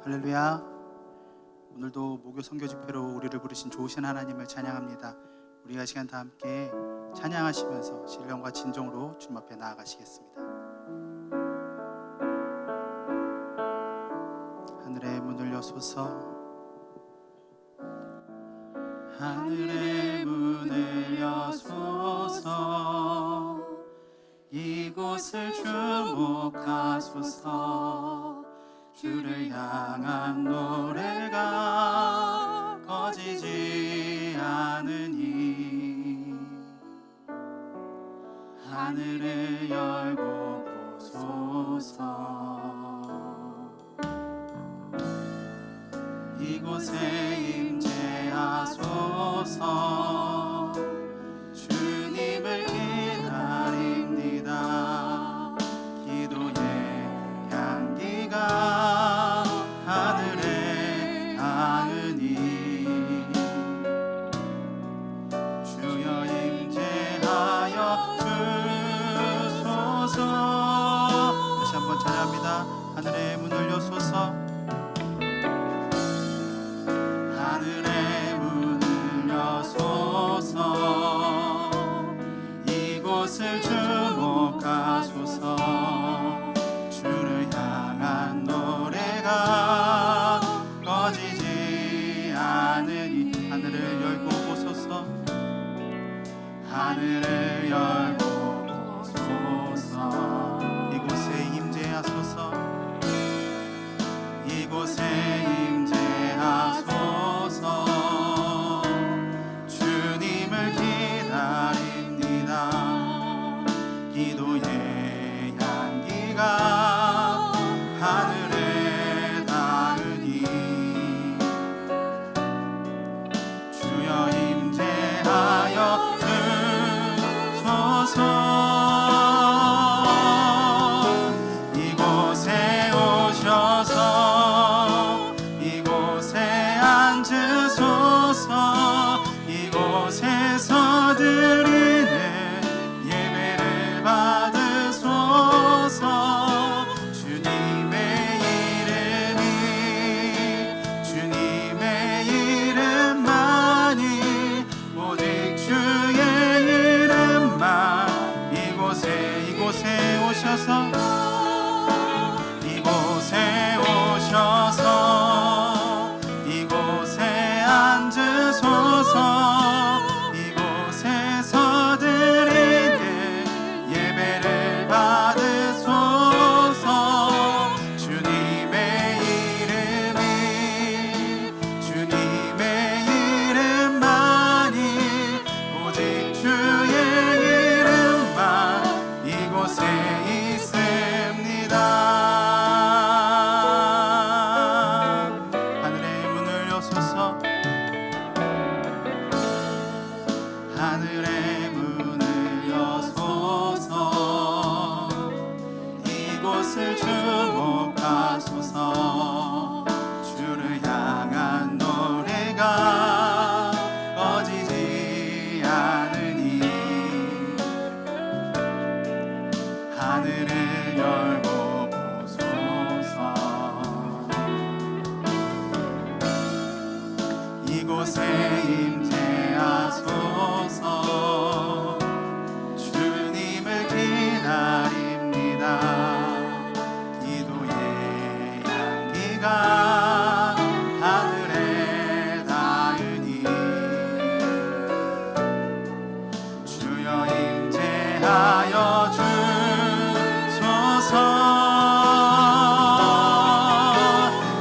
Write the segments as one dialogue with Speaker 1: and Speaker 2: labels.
Speaker 1: 할렐루야. 오늘도 목요 선교 집회로 우리를 부르신 좋으신 하나님을 찬양합니다. 우리가 시간 다 함께 찬양하시면서 신령과 진정으로 주님 앞에 나아가시겠습니다. 하늘의 문을 여소서, 하늘의 문을 여소서, 이곳을 주목하소서. 주를 향한 노래가 꺼지지 않으니 하늘을 열고 보소서. 이곳에 임재하소서. 주님을 기다립니다. 기도의 향기가 하늘에 닿으니 주여 임재하여 주소서. 다시 한번 찬양합니다. 하늘의 문을 여소서, 하늘의 문을 여소서. 이곳을 주목하소서. 주를 향한 노래가 꺼지지 않으니 하늘을 열고 보소서. 하늘을 열고 보소서. 이곳에 임재하소서. 이곳에 임재하소서. 주님을 기다립니다. 기도의 향기가 하늘에 닿으니 주여 임재하여 주소서. 이곳에 오셔서 이곳에 앉으소서. 이곳에서 드리는 예배를 받으소서. 주님의 이름만이 오직 주의 이름만. 이곳에 오셔서 이곳에 오셔서 이곳에 앉으소서. 이곳에서 드리는 예배를 받으소서. 주님의 이름만이 오직 주의 이름만 이곳에 있습니다. 하늘의 문을 여소서, 하늘의 문을 여소서. 이곳을 주목하소서. 주를 향한 노래가 꺼지지 않으니 하늘을 열고 보소서. 이곳에 임재하소서. 주님을 기다립니다. 기도의 향기가 하늘에 닿으니 주여 임재하여 주소서.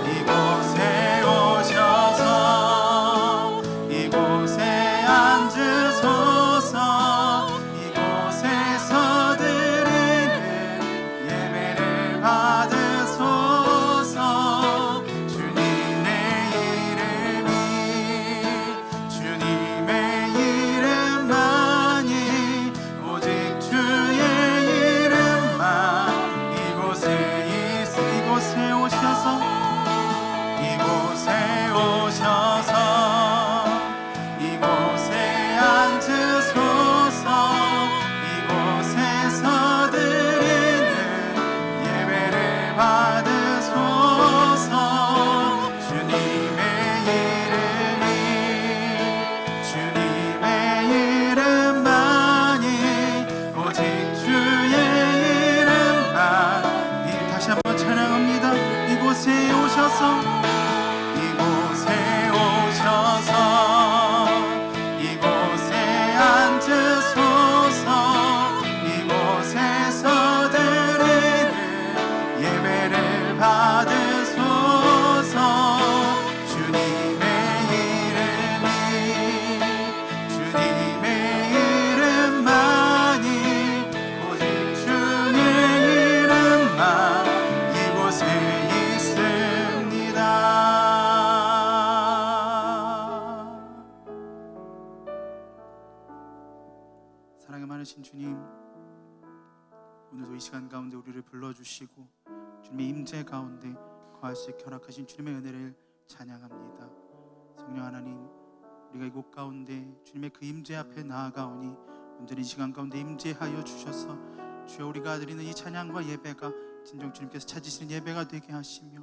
Speaker 1: 이곳에 오셔서 이곳에 앉으소서. 이곳에서 드리는 예배를 받으소서. 다시 한번 찬양합니다. 이곳에 오셔서 이곳에 앉으소서. 이곳에서 드리는 예배를 받으소서. 주님의 이름만이 오직 주의 이름만 이곳에 있습니다. 사랑이 많으신 주님, 오늘도 이 시간 가운데 우리를 불러주시고 주님의 임재 가운데 거할 수 있게 허락하신 주님의 은혜를 찬양합니다. 성령 하나님, 우리가 이곳 가운데 주님의 그 임재 앞에 나아가오니 온전히 이 시간 가운데 임재하여 주셔서 주여 우리가 드리는 이 찬양과 예배가 진정 주님께서 찾으시는 예배가 되게 하시며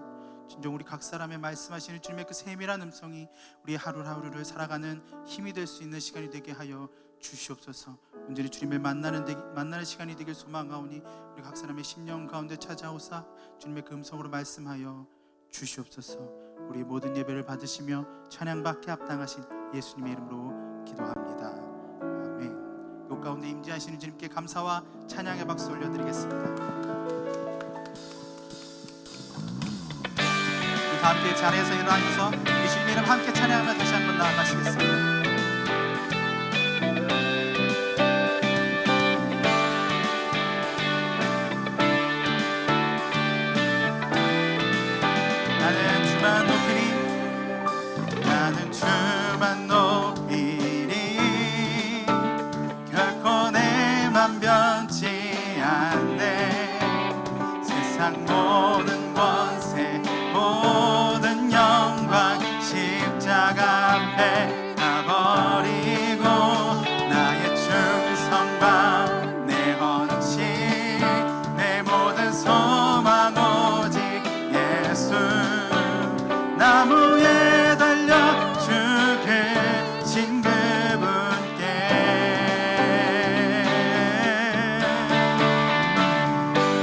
Speaker 1: 진정 우리 각 사람의 말씀하시는 주님의 그 세밀한 음성이 우리의 하루하루를 살아가는 힘이 될 수 있는 시간이 되게 하여 주시옵소서. 온전히 주님을 만나는 시간이 되길 소망하오니 우리 각 사람의 심령 가운데 찾아오사 주님의 그 음성으로 말씀하여 주시옵소서. 우리 모든 예배를 받으시며 찬양받게 합당하신 예수님의 이름으로 기도합니다. 아멘. 이 가운데 임재하시는 주님께 감사와 찬양의 박수 올려드리겠습니다. 다 함께 자리에서 일어나셔서 이 주님의 이름 함께 찬양하며 다시 한번 나아가시겠습니다. 나는 주만 높이리 결코 내만 변치 않네. 세상 모든 권세 모든 영광 십자가 앞에 다 버리고 나의 충성과 내 헌신 내 모든 소망 오직 예수. 나무에 달려 죽으신 그분께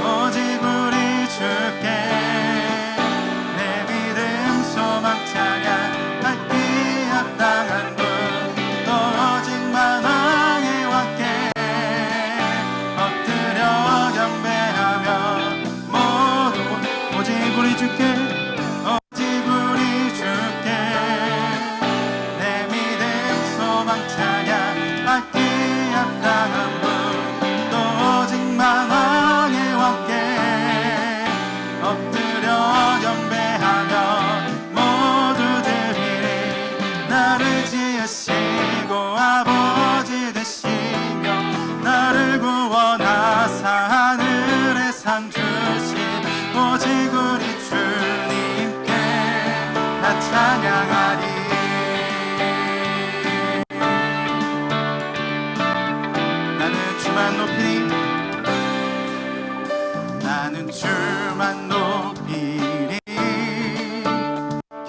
Speaker 1: 오직 우리 주께 내 믿음 소망 찬양하기 합당한 분 또 오직만 왕의 왕께 엎드려 경배하며 모두 오직 우리 주께 찬양하리. 나는 주만 높이리 나는 주만 높이리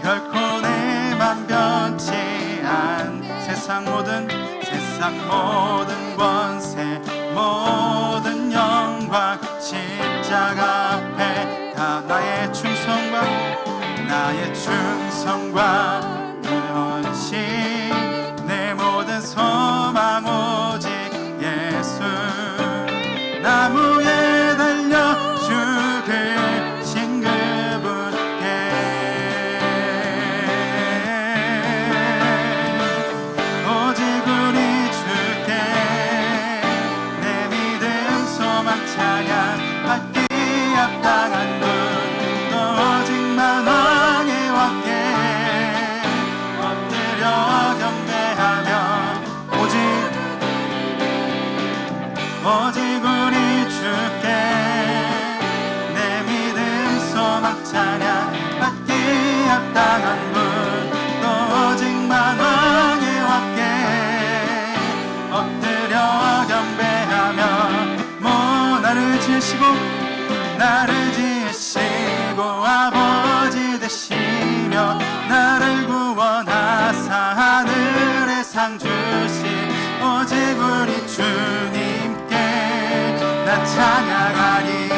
Speaker 1: 결코 내만 변치 않. 세상 모든 권세 모든 영광 십자가 앞에 다 나의 충성과 내 헌신 내 모든 소망 오직 예수. 나무에 달려 죽으신 그분께 오직 우리 주께 내 믿음 소망 찬양받기 합당한 분 또 오직만 왕의 왕께 엎드려 경배하며 오직 우리 주께 내 믿음 소망 찬양받기 합당한 분 또 오직만 왕의 왕께 엎드려 경배하며 나를 지으시고 아버지 되시며 나를 구원하사 하늘의 상 주신 오직 우리 주님께 나 찬양하리.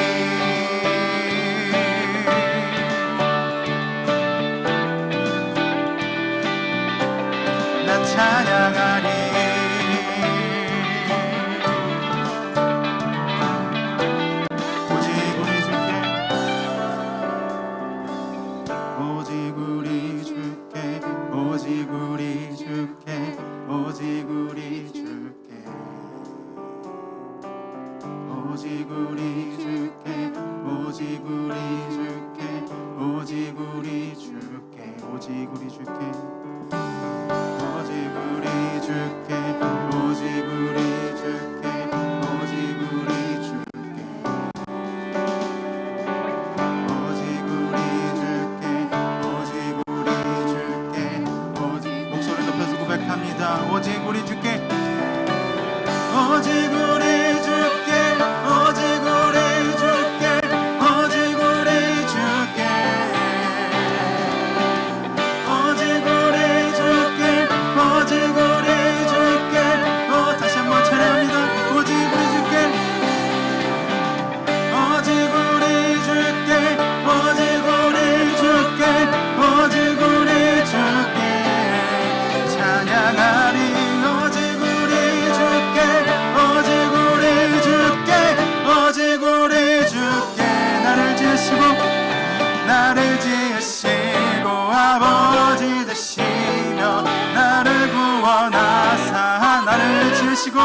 Speaker 1: 나를 지으시고 아버지 되시며 나를 구원하사 나를 지으시고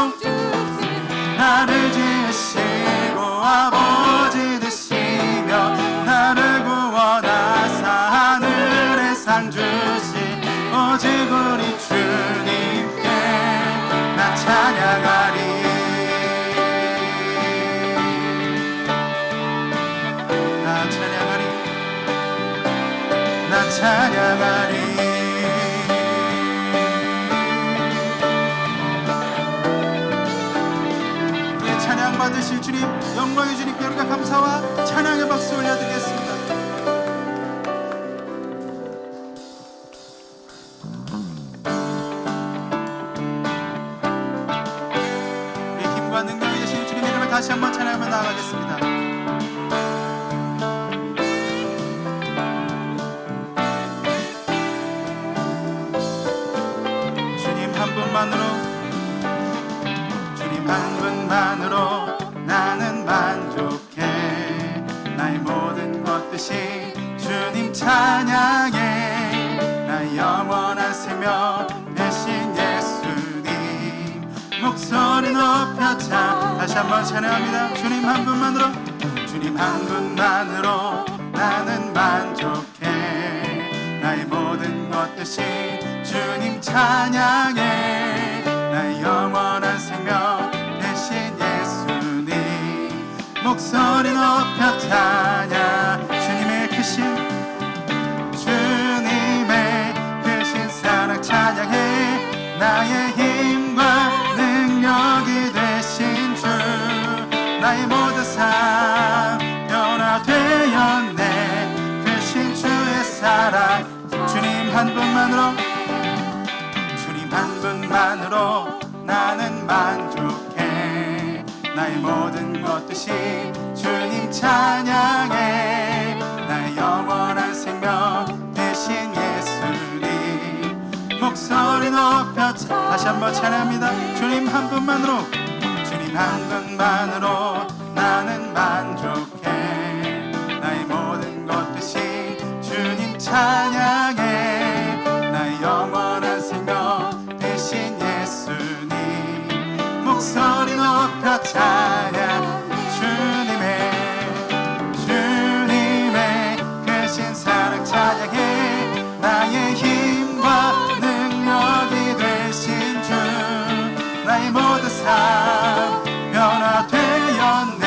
Speaker 1: 나를 지으시고 아버지 되시며 나를 구원하사 하늘의 상 주신 오직 우리 주님께 나 찬양하리 나 찬양하리 나 찬양하리 찬양 받으실 주님, 영광의 주님께 우리가 감사와 찬양의 박수 올려드리겠습니다. 우리 힘과 능력이 되신 주님 이름을 다시 한번 찬양하며 나아가겠습니다. 주님 한 분만으로 한 분만으로 나는 만족해 나의 모든 것 대신 주님 찬양해 나의 영원한 생명 대신 예수님 목소리 높여 다시 한번 찬양합니다. 주님 한 분만으로 주님 한 분만으로 나는 만족해 나의 모든 것 대신 주님 찬양해 나의 영원한 생명 목소리 높여 찬양 주님의 크신 사랑 찬양해 나의 힘과 능력이 되신 주 나의 모든 삶 변화되었네 크신 주의 사랑 주님 한 분만으로 나는 만족해 나의 모든 것 대신 주님 찬양해 나의 영원한 생명 대신 예수님 목소리 높여 다시 한번 찬양합니다. 주님 한 분만으로 나는 만족해 나의 모든 것 대신 주님 찬양해 나의 영원한 생명 대신 예수님 목소리 높여 찬양 주님의 크신 사랑 찬양해 나의 힘과 능력이 되신 주 나의 모든 삶 변화되었네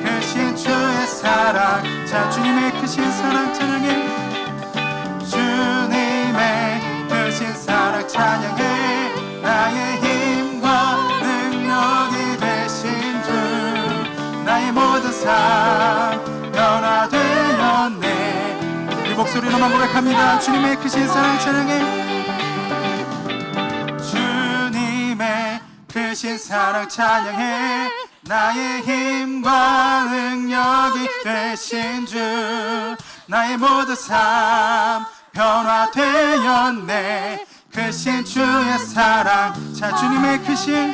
Speaker 1: 크신 주의 사랑 자 주님의 크신 사랑 찬양해 주님의 크신 사랑 찬양해 나의 힘과 능력이 되신 주 나의 모든 삶 변화되었네 우리 목소리로만 고백합니다. 주님의 크신 사랑 찬양해 주님의 크신 사랑 찬양해 나의 힘과 능력이 되신 주 나의 모든 삶 변화되었네 크신 주의 사랑 자 주님의 크신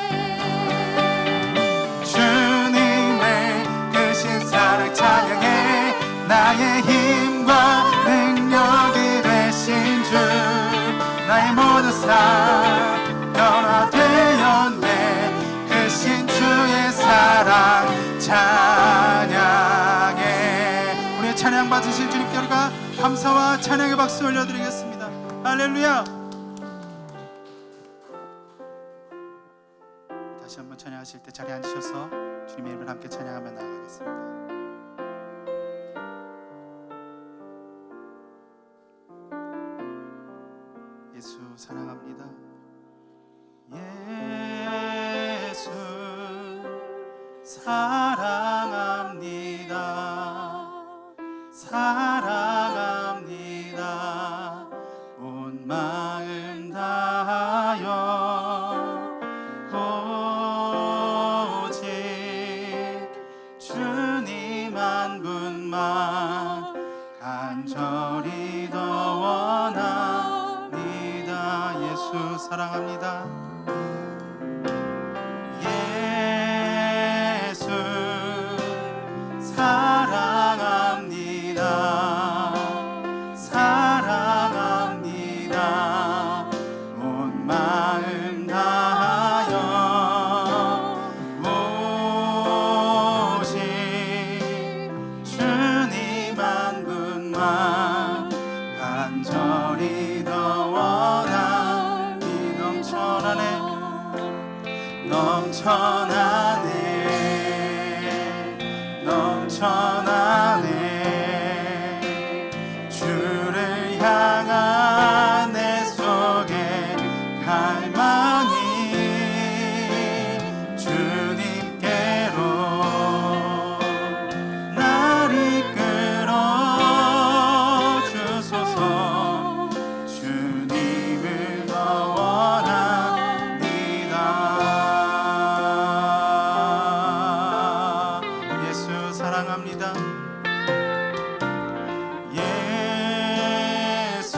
Speaker 1: 사랑 찬양해 나의 힘과 능력이 되신 주 나의 모든 삶 변화되었네 크신 주의 사랑 찬양해 우리의 찬양 받으실 주님께 우리가 감사와 찬양의 박수 올려드리겠습니다. 할렐루야. 다시 한번 찬양하실 때 자리에 앉으셔서 주님의 이름을 함께 찬양하며 나아가겠습니다. 예수 사랑합니다. 예수 사랑합니다. 사랑합니다. 온 마음 다하여 오직 주님 한 분만 간절히 더 원합니다. 예수 사랑합니다. 예수 사랑합니다. 마음 간절히 더 원하니 넘쳐나네 주를 향한 내 속에 갈망이 주님께로 날 이끌어 주소서 주님을 더 원합니다. 예수 사랑합니다. 예수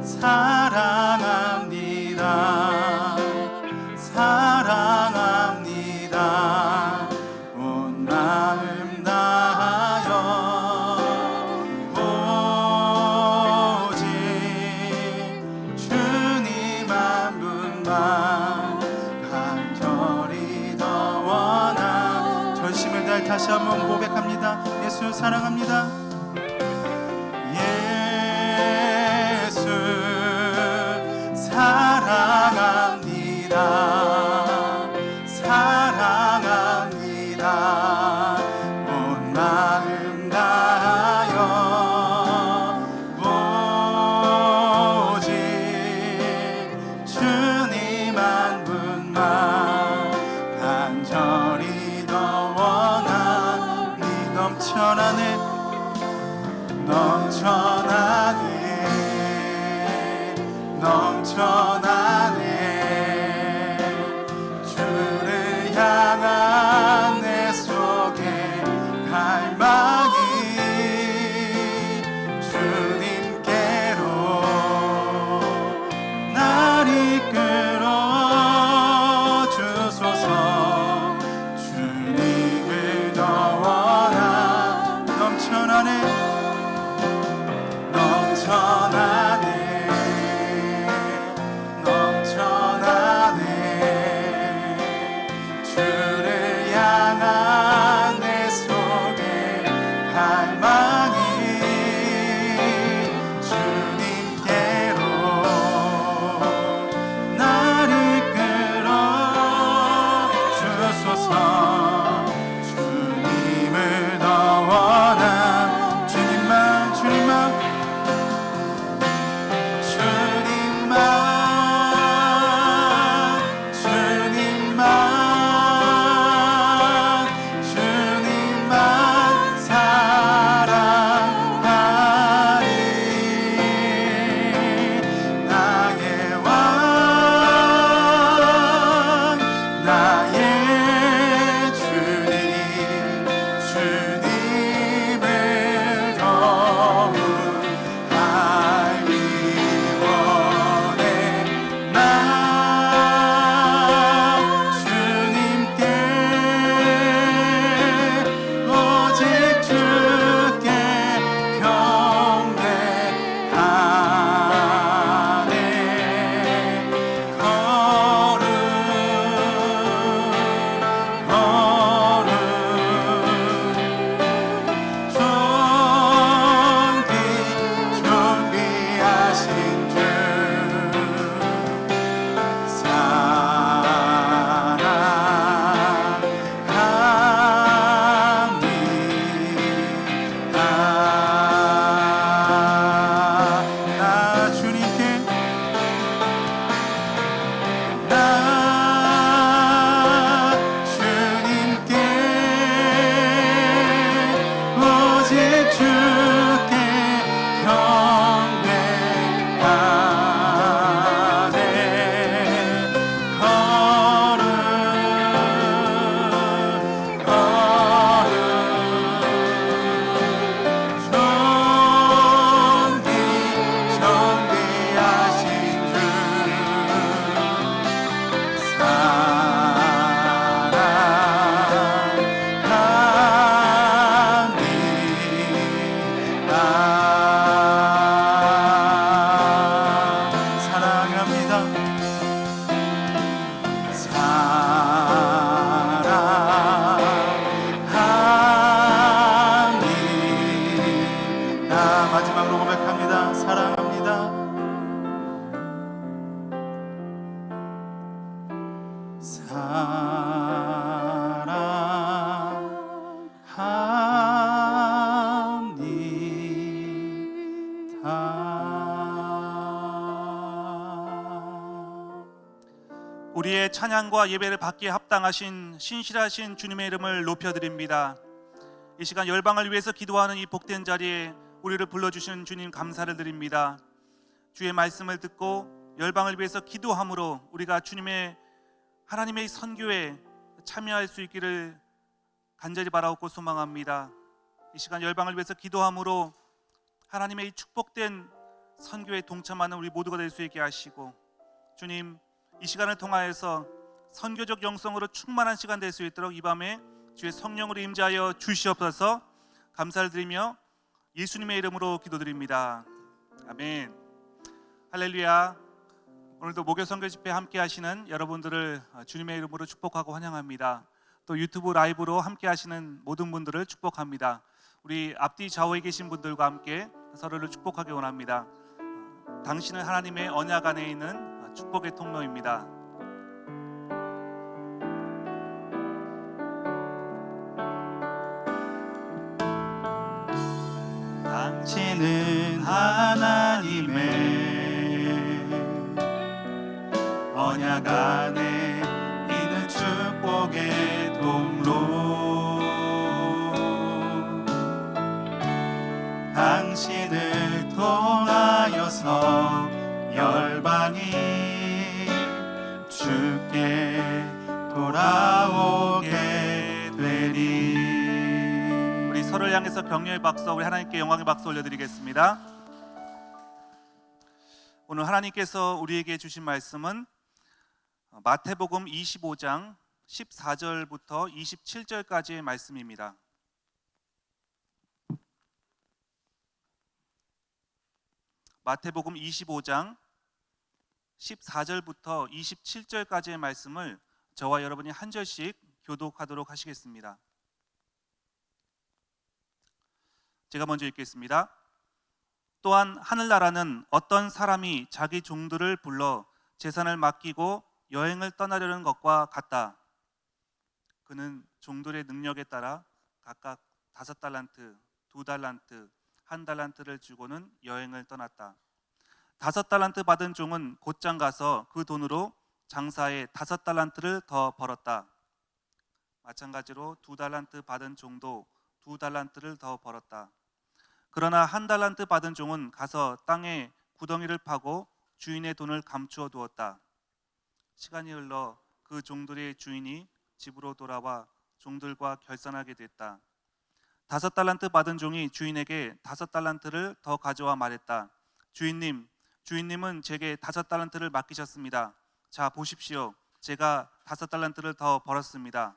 Speaker 1: 사랑합니다. 사랑합니다. 온 마음 다하여 오직 주님 한 분만 간절히 더 원하. 전심을 다해 다시 한번 고백합니다. 예수 사랑합니다. 예수 사랑합니다. 사랑합니다. 온 마음 다하여 오직 주님 한 분만 간절히 더 원하니 넘쳐나네 주를 향한 내 속에 갈망이 주님께로 날 이끌어 주소서 주님을 더 원하. 넘쳐나네 주를 향한 내 속에 갈망이 주님께로 날 이끌어 주소서 주님을 더 원하. 주님만 사랑하리. 마지막으로 고백합니다. 사랑합니다.
Speaker 2: 우리의 찬양과 예배를 받기에 합당하신 신실하신 주님의 이름을 높여드립니다. 이 시간 열방을 위해서 기도하는 이 복된 자리에 우리를 불러주시는 주님 감사를 드립니다. 주의 말씀을 듣고 열방을 위해서 기도함으로 우리가 하나님의 선교에 참여할 수 있기를 간절히 바라옵고 소망합니다. 이 시간 열방을 위해서 기도함으로 하나님의 이 축복된 선교에 동참하는 우리 모두가 될 수 있게 하시고, 주님 이 시간을 통하여서 선교적 영성으로 충만한 시간 될 수 있도록 이 밤에 주의 성령으로 임재하여 주시옵소서. 감사를 드리며 예수님의 이름으로 기도드립니다. 아멘. 할렐루야. 오늘도 목요 선교 집회 함께 하시는 여러분들을 주님의 이름으로 축복하고 환영합니다. 또 유튜브 라이브로 함께 하시는 모든 분들을 축복합니다. 우리 앞뒤 좌우에 계신 분들과 함께 서로를 축복하기 원합니다. 당신은 하나님의 언약 안에 있는 축복의 통로입니다.
Speaker 1: 당신은 하나님의 언약 안에 있는 축복의 통로, 당신을 통하여서 열방이 주께 돌아오게 되리.
Speaker 2: 우리 서로를 향해서 격려의 박수, 우리 하나님께 영광의 박수 올려드리겠습니다. 오늘 하나님께서 우리에게 주신 말씀은 마태복음 25장 14절부터 27절까지의 말씀입니다. 마태복음 25장 14절부터 27절까지의 말씀을 저와 여러분이 한 절씩 교독하도록 하시겠습니다. 제가 먼저 읽겠습니다. 또한 하늘나라는 어떤 사람이 자기 종들을 불러 재산을 맡기고 여행을 떠나려는 것과 같다. 그는 종들의 능력에 따라 각각 5달란트, 2달란트, 1달란트를 주고는 여행을 떠났다. 5달란트 받은 종은 곧장 가서 그 돈으로 장사에 5달란트를 더 벌었다. 마찬가지로 2달란트 받은 종도 2달란트를 더 벌었다. 그러나 1달란트 받은 종은 가서 땅에 구덩이를 파고 주인의 돈을 감추어 두었다. 시간이 흘러 그 종들의 주인이 집으로 돌아와 종들과 결산하게 됐다. 5달란트 받은 종이 주인에게 5달란트를 더 가져와 말했다. 주인님은 제게 5달란트를 맡기셨습니다. 자, 보십시오. 제가 5달란트를 더 벌었습니다.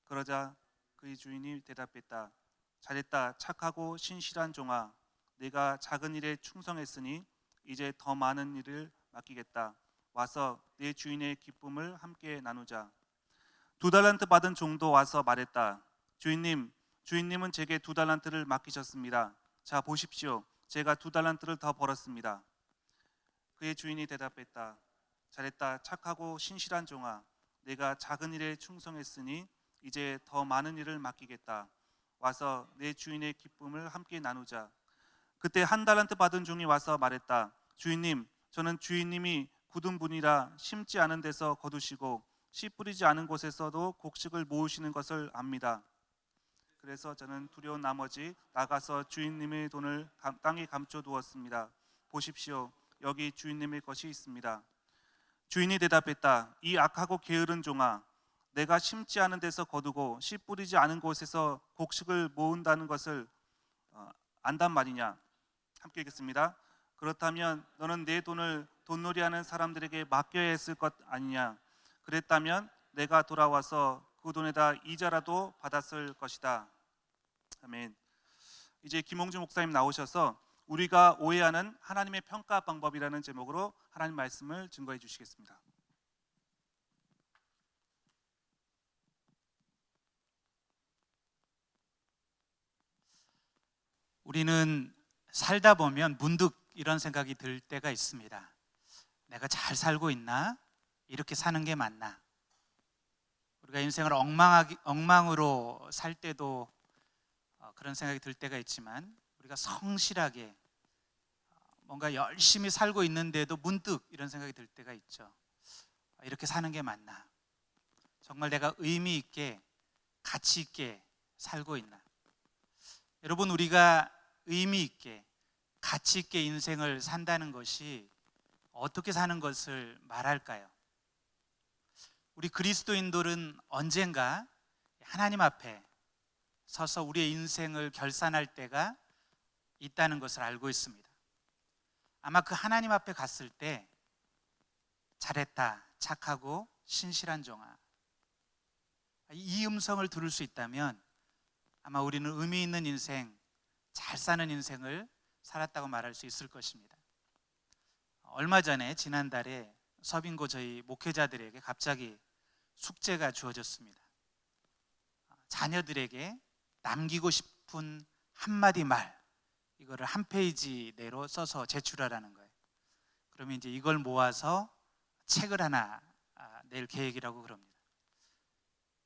Speaker 2: 그러자 그의 주인이 대답했다. 잘했다. 착하고 신실한 종아. 내가 작은 일에 충성했으니 이제 더 많은 일을 맡기겠다. 와서 내 주인의 기쁨을 함께 나누자. 2달란트 받은 종도 와서 말했다. 주인님은 제게 2달란트를 맡기셨습니다. 자, 보십시오. 제가 2달란트를 더 벌었습니다. 그의 주인이 대답했다. 잘했다. 착하고 신실한 종아. 내가 작은 일에 충성했으니 이제 더 많은 일을 맡기겠다. 와서 내 주인의 기쁨을 함께 나누자. 그때 1달란트 받은 종이 와서 말했다. 주인님, 저는 주인님이 굳은 분이라 심지 않은 데서 거두시고 씨 뿌리지 않은 곳에서도 곡식을 모으시는 것을 압니다. 그래서 저는 두려운 나머지 나가서 주인님의 돈을 땅에 감춰두었습니다. 보십시오. 여기 주인님의 것이 있습니다. 주인이 대답했다. 이 악하고 게으른 종아. 내가 심지 않은 데서 거두고 씨 뿌리지 않은 곳에서 곡식을 모은다는 것을 안단 말이냐. 함께 읽겠습니다. 그렇다면 너는 내 돈을 돈놀이하는 사람들에게 맡겨야 했을 것 아니냐. 그랬다면 내가 돌아와서 그 돈에다 이자라도 받았을 것이다. 아멘. 이제 김홍주 목사님 나오셔서 우리가 오해하는 하나님의 평가 방법이라는 제목으로 하나님 말씀을 증거해 주시겠습니다.
Speaker 3: 우리는 살다 보면 문득 이런 생각이 들 때가 있습니다. 내가 잘 살고 있나? 이렇게 사는 게 맞나? 우리가 인생을 엉망으로 살 때도 그런 생각이 들 때가 있지만, 우리가 성실하게 뭔가 열심히 살고 있는데도 문득 이런 생각이 들 때가 있죠. 이렇게 사는 게 맞나? 정말 내가 의미 있게, 가치 있게 살고 있나? 여러분, 우리가 의미 있게, 가치 있게 인생을 산다는 것이 어떻게 사는 것을 말할까요? 우리 그리스도인들은 언젠가 하나님 앞에 서서 우리의 인생을 결산할 때가 있다는 것을 알고 있습니다. 아마 그 하나님 앞에 갔을 때 잘했다, 착하고 신실한 종아, 이 음성을 들을 수 있다면 아마 우리는 의미 있는 인생, 잘 사는 인생을 살았다고 말할 수 있을 것입니다. 얼마 전에 지난달에 서빙고 저희 목회자들에게 갑자기 숙제가 주어졌습니다. 자녀들에게 남기고 싶은 한마디 말, 이거를 한 페이지 내로 써서 제출하라는 거예요. 그러면 이제 이걸 모아서 책을 하나 낼 계획이라고 그럽니다.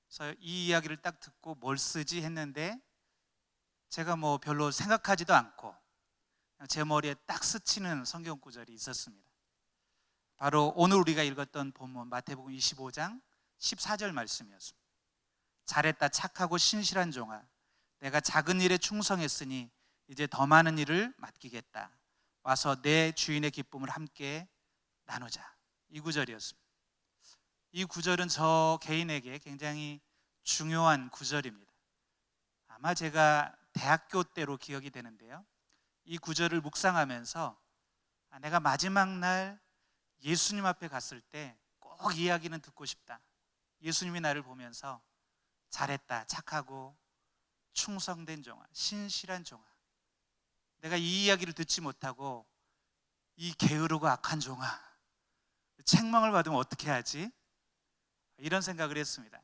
Speaker 3: 그래서 이 이야기를 딱 듣고 뭘 쓰지 했는데, 제가 뭐 별로 생각하지도 않고 제 머리에 딱 스치는 성경 구절이 있었습니다. 바로 오늘 우리가 읽었던 본문 마태복음 25장 14절 말씀이었습니다. 잘했다, 착하고 신실한 종아, 내가 작은 일에 충성했으니 이제 더 많은 일을 맡기겠다. 와서 내 주인의 기쁨을 함께 나누자. 이 구절이었습니다. 이 구절은 저 개인에게 굉장히 중요한 구절입니다. 아마 제가 대학교 때로 기억이 되는데요, 이 구절을 묵상하면서 내가 마지막 날 예수님 앞에 갔을 때 꼭 이야기는 듣고 싶다. 예수님이 나를 보면서 잘했다, 착하고 충성된 종아, 신실한 종아, 내가 이 이야기를 듣지 못하고 이 게으르고 악한 종아, 책망을 받으면 어떻게 하지? 이런 생각을 했습니다.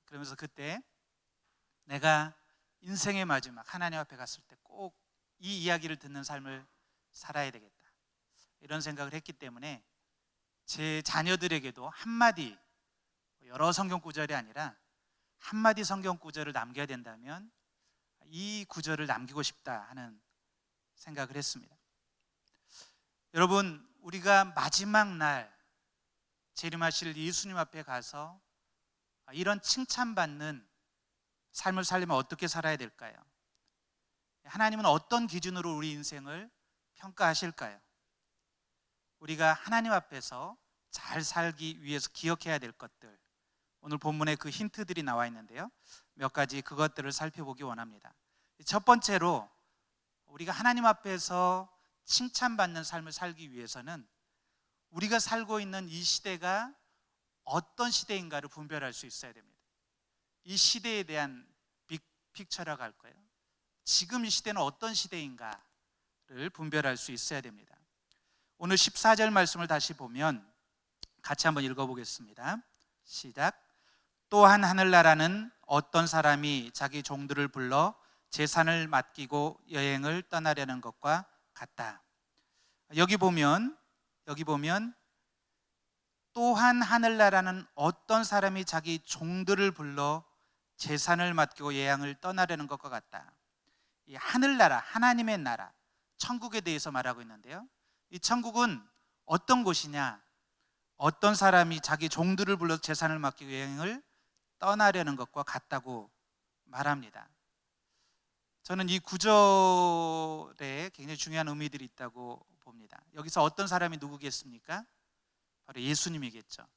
Speaker 3: 그러면서 그때 내가 인생의 마지막 하나님 앞에 갔을 때 꼭 이 이야기를 듣는 삶을 살아야 되겠다, 이런 생각을 했기 때문에 제 자녀들에게도 한마디, 여러 성경 구절이 아니라 한마디 성경 구절을 남겨야 된다면 이 구절을 남기고 싶다 하는 생각을 했습니다. 여러분, 우리가 마지막 날 재림하실 예수님 앞에 가서 이런 칭찬받는 삶을 살려면 어떻게 살아야 될까요? 하나님은 어떤 기준으로 우리 인생을 평가하실까요? 우리가 하나님 앞에서 잘 살기 위해서 기억해야 될 것들, 오늘 본문에 그 힌트들이 나와 있는데요, 몇 가지 그것들을 살펴보기 원합니다. 첫 번째로, 우리가 하나님 앞에서 칭찬받는 삶을 살기 위해서는 우리가 살고 있는 이 시대가 어떤 시대인가를 분별할 수 있어야 됩니다. 이 시대에 대한 빅픽처라고 할까요? 지금 이 시대는 어떤 시대인가를 분별할 수 있어야 됩니다. 오늘 14절 말씀을 다시 보면 같이 한번 읽어보겠습니다. 시작. 또한 하늘나라는 어떤 사람이 자기 종들을 불러 재산을 맡기고 여행을 떠나려는 것과 같다. 여기 보면 또한 하늘나라는 어떤 사람이 자기 종들을 불러 재산을 맡기고 여행을 떠나려는 것과 같다. 이 하늘나라, 하나님의 나라, 천국에 대해서 말하고 있는데요, 이 천국은 어떤 곳이냐? 어떤 사람이 자기 종들을 불러 재산을 맡기고 여행을 떠나려는 것과 같다고 말합니다. 저는 이 구절에 굉장히 중요한 의미들이 있다고 봅니다. 여기서 어떤 사람이 누구겠습니까? 바로 예수님이겠죠.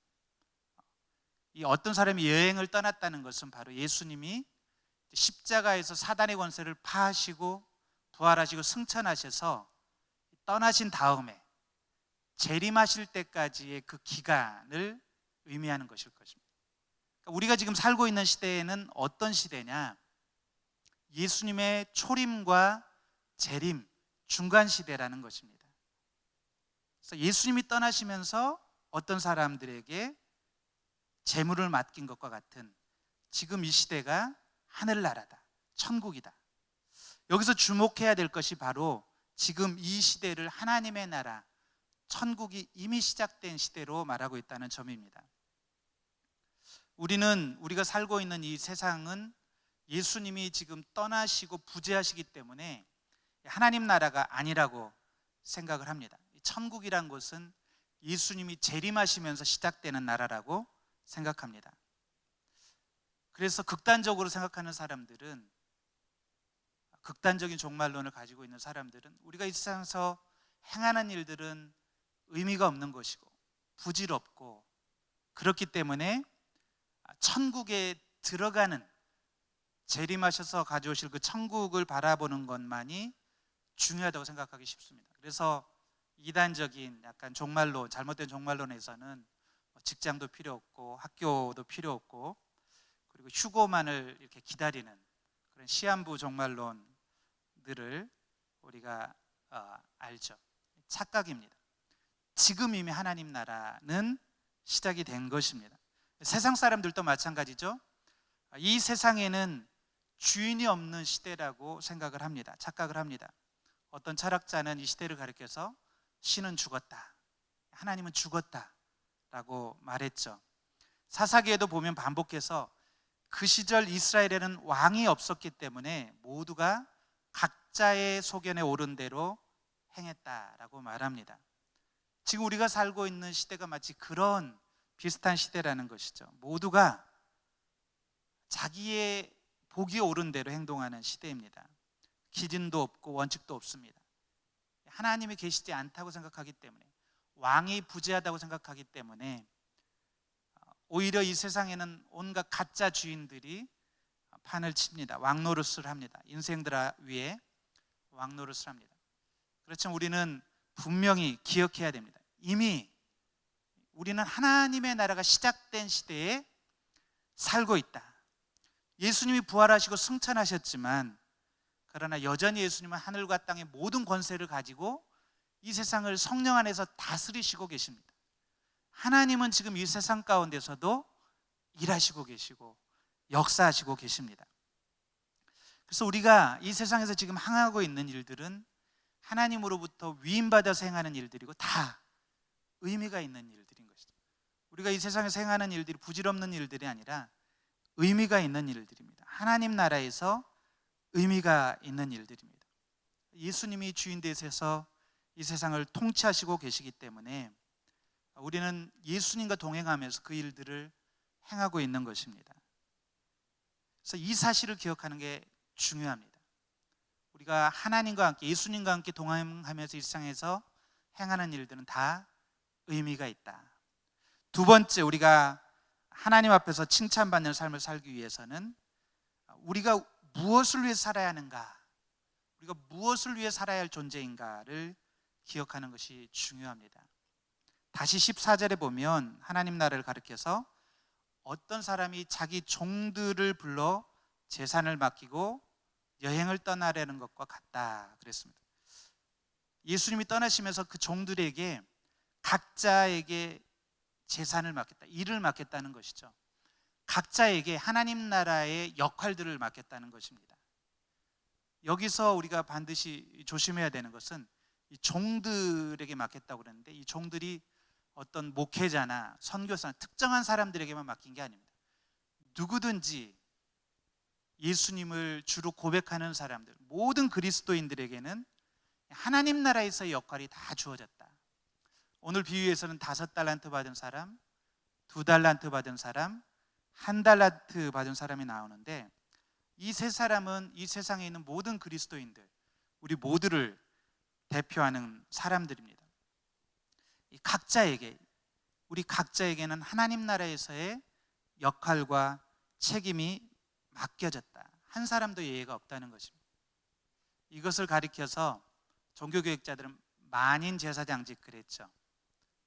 Speaker 3: 이 어떤 사람이 여행을 떠났다는 것은 바로 예수님이 십자가에서 사단의 권세를 파하시고 부활하시고 승천하셔서 떠나신 다음에 재림하실 때까지의 그 기간을 의미하는 것일 것입니다. 우리가 지금 살고 있는 시대에는 어떤 시대냐? 예수님의 초림과 재림 중간 시대라는 것입니다. 그래서 예수님이 떠나시면서 어떤 사람들에게 재물을 맡긴 것과 같은 지금 이 시대가 하늘나라다, 천국이다. 여기서 주목해야 될 것이 바로 지금 이 시대를 하나님의 나라, 천국이 이미 시작된 시대로 말하고 있다는 점입니다. 우리가 살고 있는 이 세상은 예수님이 지금 떠나시고 부재하시기 때문에 하나님 나라가 아니라고 생각을 합니다. 천국이란 곳은 예수님이 재림하시면서 시작되는 나라라고 생각합니다. 그래서 극단적으로 생각하는 사람들은, 극단적인 종말론을 가지고 있는 사람들은 우리가 이 세상에서 행하는 일들은 의미가 없는 것이고 부질없고, 그렇기 때문에 천국에 들어가는, 재림하셔서 가져오실 그 천국을 바라보는 것만이 중요하다고 생각하기 쉽습니다. 그래서 이단적인 약간 종말론, 잘못된 종말론에서는 직장도 필요 없고 학교도 필요 없고 그리고 휴고만을 이렇게 기다리는 그런 시한부 종말론들을 우리가 알죠. 착각입니다. 지금 이미 하나님 나라는 시작이 된 것입니다. 세상 사람들도 마찬가지죠. 이 세상에는 주인이 없는 시대라고 생각을 합니다. 착각을 합니다. 어떤 철학자는 이 시대를 가리켜서 신은 죽었다, 하나님은 죽었다 라고 말했죠. 사사기에도 보면 반복해서 그 시절 이스라엘에는 왕이 없었기 때문에 모두가 각자의 소견에 오른 대로 행했다라고 말합니다. 지금 우리가 살고 있는 시대가 마치 그런 비슷한 시대라는 것이죠. 모두가 자기의 보기 옳은 대로 행동하는 시대입니다. 기준도 없고 원칙도 없습니다. 하나님이 계시지 않다고 생각하기 때문에, 왕이 부재하다고 생각하기 때문에 오히려 이 세상에는 온갖 가짜 주인들이 판을 칩니다. 왕노릇을 합니다. 인생들 위에 왕노릇을 합니다. 그렇지만 우리는 분명히 기억해야 됩니다. 이미 우리는 하나님의 나라가 시작된 시대에 살고 있다. 예수님이 부활하시고 승천하셨지만, 그러나 여전히 예수님은 하늘과 땅의 모든 권세를 가지고 이 세상을 성령 안에서 다스리시고 계십니다. 하나님은 지금 이 세상 가운데서도 일하시고 계시고 역사하시고 계십니다. 그래서 우리가 이 세상에서 지금 행하고 있는 일들은 하나님으로부터 위임받아서 행하는 일들이고 다 의미가 있는 일들인 것이죠. 우리가 이 세상에서 행하는 일들이 부질없는 일들이 아니라 의미가 있는 일들입니다. 하나님 나라에서 의미가 있는 일들입니다. 예수님이 주인 되셔서 이 세상을 통치하시고 계시기 때문에 우리는 예수님과 동행하면서 그 일들을 행하고 있는 것입니다. 그래서 이 사실을 기억하는 게 중요합니다. 우리가 하나님과 함께, 예수님과 함께 동행하면서 이 세상에서 행하는 일들은 다 의미가 있다. 두 번째, 우리가 하나님 앞에서 칭찬받는 삶을 살기 위해서는 우리가 무엇을 위해 살아야 하는가, 우리가 무엇을 위해 살아야 할 존재인가를 기억하는 것이 중요합니다. 다시 14절에 보면 하나님 나라를 가리켜서 어떤 사람이 자기 종들을 불러 재산을 맡기고 여행을 떠나려는 것과 같다 그랬습니다. 예수님이 떠나시면서 그 종들에게 각자에게 재산을 맡겼다, 일을 맡겼다는 것이죠. 각자에게 하나님 나라의 역할들을 맡겼다는 것입니다. 여기서 우리가 반드시 조심해야 되는 것은 이 종들에게 맡겼다고 그랬는데, 이 종들이 어떤 목회자나 선교사나 특정한 사람들에게만 맡긴 게 아닙니다. 누구든지 예수님을 주로 고백하는 사람들, 모든 그리스도인들에게는 하나님 나라에서의 역할이 다 주어졌다. 오늘 비유에서는 5달란트 받은 사람, 2달란트 받은 사람, 1달란트 받은 사람이 나오는데, 이 세 사람은 이 세상에 있는 모든 그리스도인들, 우리 모두를 대표하는 사람들입니다. 우리 각자에게는 하나님 나라에서의 역할과 책임이 맡겨졌다. 한 사람도 예외가 없다는 것입니다. 이것을 가리켜서 종교교육자들은 만인 제사장직 그랬죠.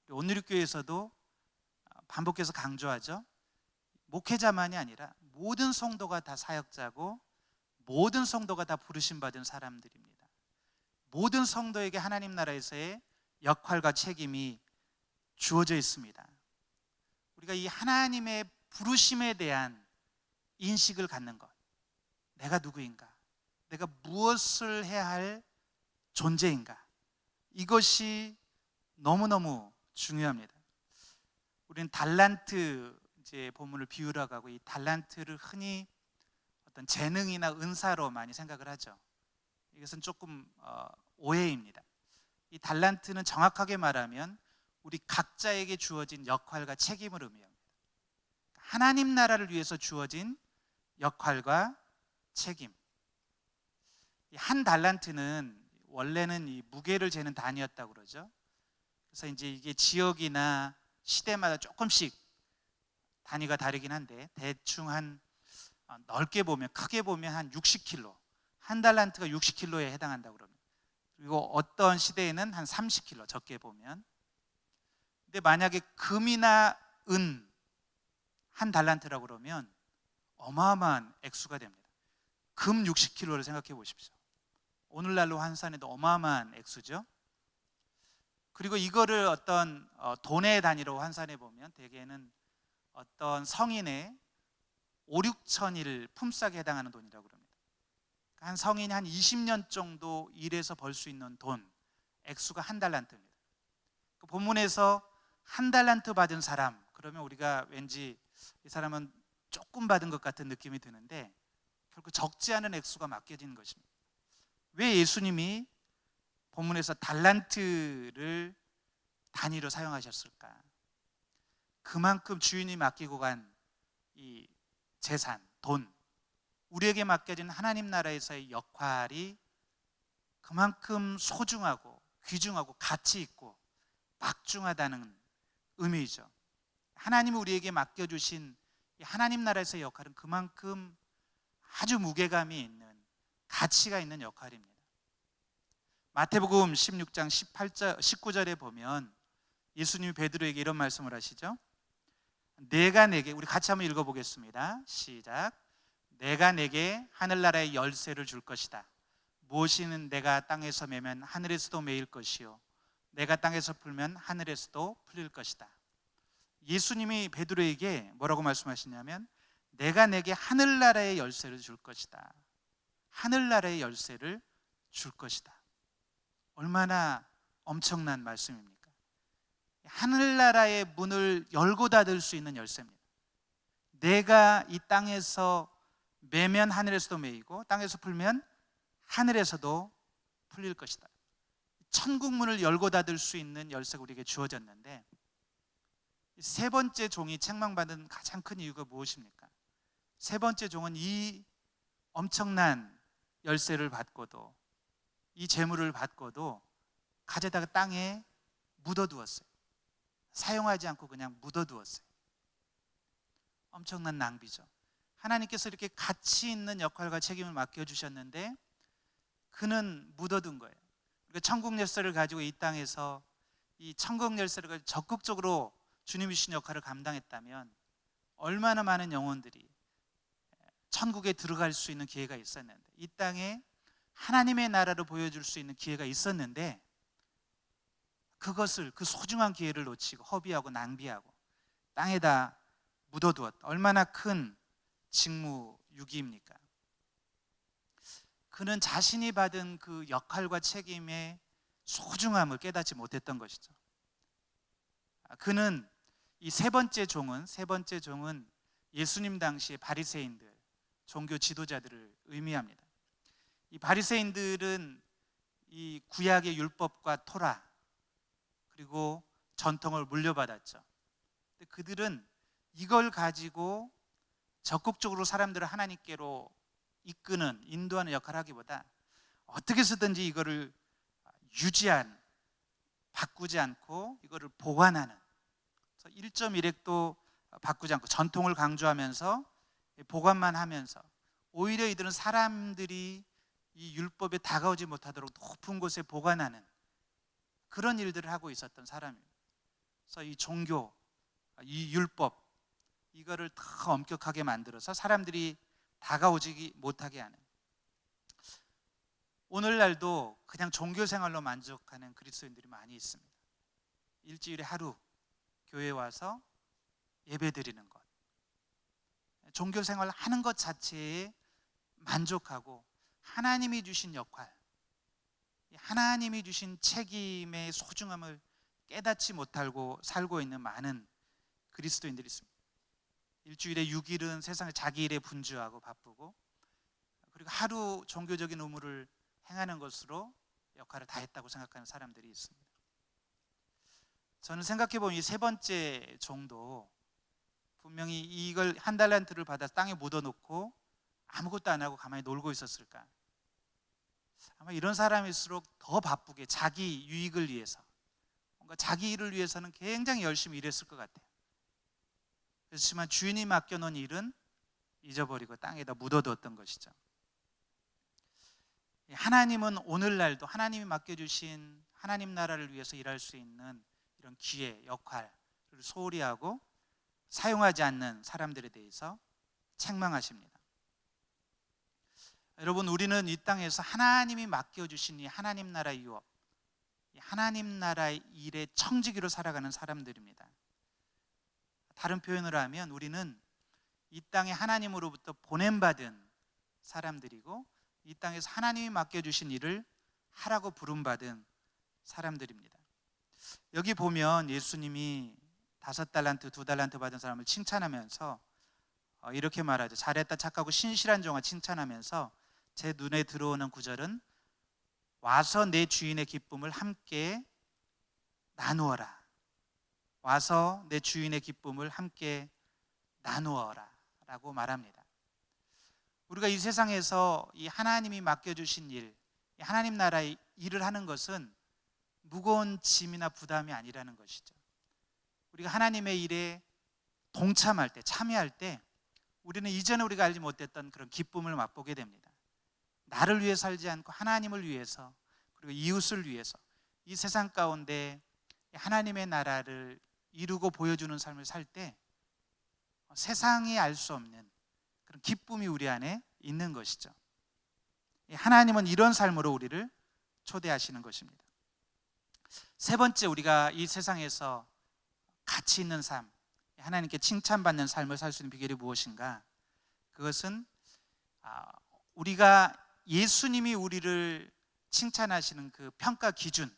Speaker 3: 온누리교회에서도 반복해서 강조하죠. 목회자만이 아니라 모든 성도가 다 사역자고 모든 성도가 다 부르심받은 사람들입니다. 모든 성도에게 하나님 나라에서의 역할과 책임이 주어져 있습니다. 우리가 이 하나님의 부르심에 대한 인식을 갖는 것, 내가 누구인가, 내가 무엇을 해야 할 존재인가? 이것이 너무너무 중요합니다. 우리는 달란트 이제 본문을 비유라고 하고, 이 달란트를 흔히 어떤 재능이나 은사로 많이 생각을 하죠. 이것은 조금 오해입니다. 이 달란트는 정확하게 말하면 우리 각자에게 주어진 역할과 책임을 의미합니다. 하나님 나라를 위해서 주어진 역할과 책임. 한 달란트는 원래는 이 무게를 재는 단위였다고 그러죠. 그래서 이제 이게 지역이나 시대마다 조금씩 단위가 다르긴 한데, 대충 한 넓게 보면, 크게 보면 한 60kg, 한 달란트가 60kg에 해당한다고 그럽니다. 그리고 어떤 시대에는 한 30kg, 적게 보면. 근데 만약에 금이나 은 한 달란트라고 그러면 어마어마한 액수가 됩니다. 금 60kg를 생각해 보십시오. 오늘날로 환산해도 어마어마한 액수죠. 그리고 이거를 어떤 돈의 단위로 환산해 보면 대개는 어떤 성인의 5, 6천일 품삯에 해당하는 돈이라고 그럽니다. 한 성인이 한 20년 정도 일해서 벌 수 있는 돈 액수가 한 달란트입니다. 그 본문에서 한 달란트 받은 사람, 그러면 우리가 왠지 이 사람은 조금 받은 것 같은 느낌이 드는데, 결국 적지 않은 액수가 맡겨진 것입니다. 왜 예수님이 본문에서 달란트를 단위로 사용하셨을까? 그만큼 주인이 맡기고 간 이 재산, 돈, 우리에게 맡겨진 하나님 나라에서의 역할이 그만큼 소중하고 귀중하고 가치 있고 막중하다는 의미이죠. 하나님이 우리에게 맡겨주신 이 하나님 나라에서의 역할은 그만큼 아주 무게감이 있는, 가치가 있는 역할입니다. 마태복음 16장 19절에 보면 예수님이 베드로에게 이런 말씀을 하시죠. 내가 내게, 우리 같이 한번 읽어보겠습니다. 시작. 내가 내게 하늘나라의 열쇠를 줄 것이다. 무엇이는 내가 땅에서 매면 하늘에서도 매일 것이요 내가 땅에서 풀면 하늘에서도 풀릴 것이다. 예수님이 베드로에게 뭐라고 말씀하시냐면, 내가 내게 하늘나라의 열쇠를 줄 것이다. 하늘나라의 열쇠를 줄 것이다. 얼마나 엄청난 말씀입니까? 하늘나라의 문을 열고 닫을 수 있는 열쇠입니다. 내가 이 땅에서 매면 하늘에서도 매이고 땅에서 풀면 하늘에서도 풀릴 것이다. 천국 문을 열고 닫을 수 있는 열쇠가 우리에게 주어졌는데, 세 번째 종이 책망받은 가장 큰 이유가 무엇입니까? 세 번째 종은 이 엄청난 열쇠를 받고도, 이 재물을 받고도 가져다가 땅에 묻어두었어요. 사용하지 않고 그냥 묻어두었어요. 엄청난 낭비죠. 하나님께서 이렇게 가치 있는 역할과 책임을 맡겨주셨는데 그는 묻어둔 거예요. 그러니까 천국 열쇠를 가지고 이 땅에서 이 천국 열쇠를 가지고 적극적으로 주님이 주신 역할을 감당했다면 얼마나 많은 영혼들이 천국에 들어갈 수 있는 기회가 있었는데, 이 땅에 하나님의 나라를 보여줄 수 있는 기회가 있었는데, 그것을, 그 소중한 기회를 놓치고 허비하고 낭비하고 땅에다 묻어두었다. 얼마나 큰 직무유기입니까? 그는 자신이 받은 그 역할과 책임의 소중함을 깨닫지 못했던 것이죠. 그는 이 세 번째 종은 예수님 당시의 바리새인들, 종교 지도자들을 의미합니다. 이 바리새인들은 이 구약의 율법과 토라 그리고 전통을 물려받았죠. 근데 그들은 이걸 가지고 적극적으로 사람들을 하나님께로 이끄는, 인도하는 역할을 하기보다 어떻게 해서든지 이거를 바꾸지 않고 이거를 보완하는, 1.1획도 바꾸지 않고 전통을 강조하면서 보관만 하면서, 오히려 이들은 사람들이 이 율법에 다가오지 못하도록 높은 곳에 보관하는 그런 일들을 하고 있었던 사람입니다. 그래서 이 종교, 이 율법, 이거를 더 엄격하게 만들어서 사람들이 다가오지 못하게 하는, 오늘날도 그냥 종교 생활로 만족하는 그리스도인들이 많이 있습니다. 일주일에 하루 교회에 와서 예배 드리는 것, 종교 생활을 하는 것 자체에 만족하고 하나님이 주신 역할, 하나님이 주신 책임의 소중함을 깨닫지 못하고 살고 있는 많은 그리스도인들이 있습니다. 일주일에 6일은 세상에 자기 일에 분주하고 바쁘고, 그리고 하루 종교적인 의무를 행하는 것으로 역할을 다했다고 생각하는 사람들이 있습니다. 저는 생각해보면 이 세 번째 종도 분명히 이걸 한 달란트를 받아서 땅에 묻어놓고 아무것도 안 하고 가만히 놀고 있었을까? 아마 이런 사람일수록 더 바쁘게 자기 유익을 위해서, 뭔가 자기 일을 위해서는 굉장히 열심히 일했을 것 같아요. 그렇지만 주인이 맡겨놓은 일은 잊어버리고 땅에다 묻어두었던 것이죠. 하나님은 오늘날도 하나님이 맡겨주신 하나님 나라를 위해서 일할 수 있는 이런 기회, 역할을 소홀히 하고 사용하지 않는 사람들에 대해서 책망하십니다. 여러분, 우리는 이 땅에서 하나님이 맡겨주신 이 하나님 나라 유업, 이 하나님 나라의 일에 청지기로 살아가는 사람들입니다. 다른 표현으로 하면 우리는 이 땅에 하나님으로부터 보냄받은 사람들이고, 이 땅에서 하나님이 맡겨주신 일을 하라고 부름받은 사람들입니다. 여기 보면 예수님이 5달란트, 2달란트 받은 사람을 칭찬하면서 이렇게 말하죠. 잘했다 착하고 신실한 종아 칭찬하면서 제 눈에 들어오는 구절은 와서 내 주인의 기쁨을 함께 나누어라. 와서 내 주인의 기쁨을 함께 나누어라 라고 말합니다. 우리가 이 세상에서 이 하나님이 맡겨주신 일, 이 하나님 나라의 일을 하는 것은 무거운 짐이나 부담이 아니라는 것이죠. 우리가 하나님의 일에 동참할 때, 참여할 때 우리는 이전에 우리가 알지 못했던 그런 기쁨을 맛보게 됩니다. 나를 위해 살지 않고 하나님을 위해서, 그리고 이웃을 위해서 이 세상 가운데 하나님의 나라를 이루고 보여주는 삶을 살 때 세상이 알 수 없는 그런 기쁨이 우리 안에 있는 것이죠. 하나님은 이런 삶으로 우리를 초대하시는 것입니다. 세 번째, 우리가 이 세상에서 가치 있는 삶, 하나님께 칭찬받는 삶을 살 수 있는 비결이 무엇인가? 그것은 우리가 예수님이 우리를 칭찬하시는 그 평가 기준,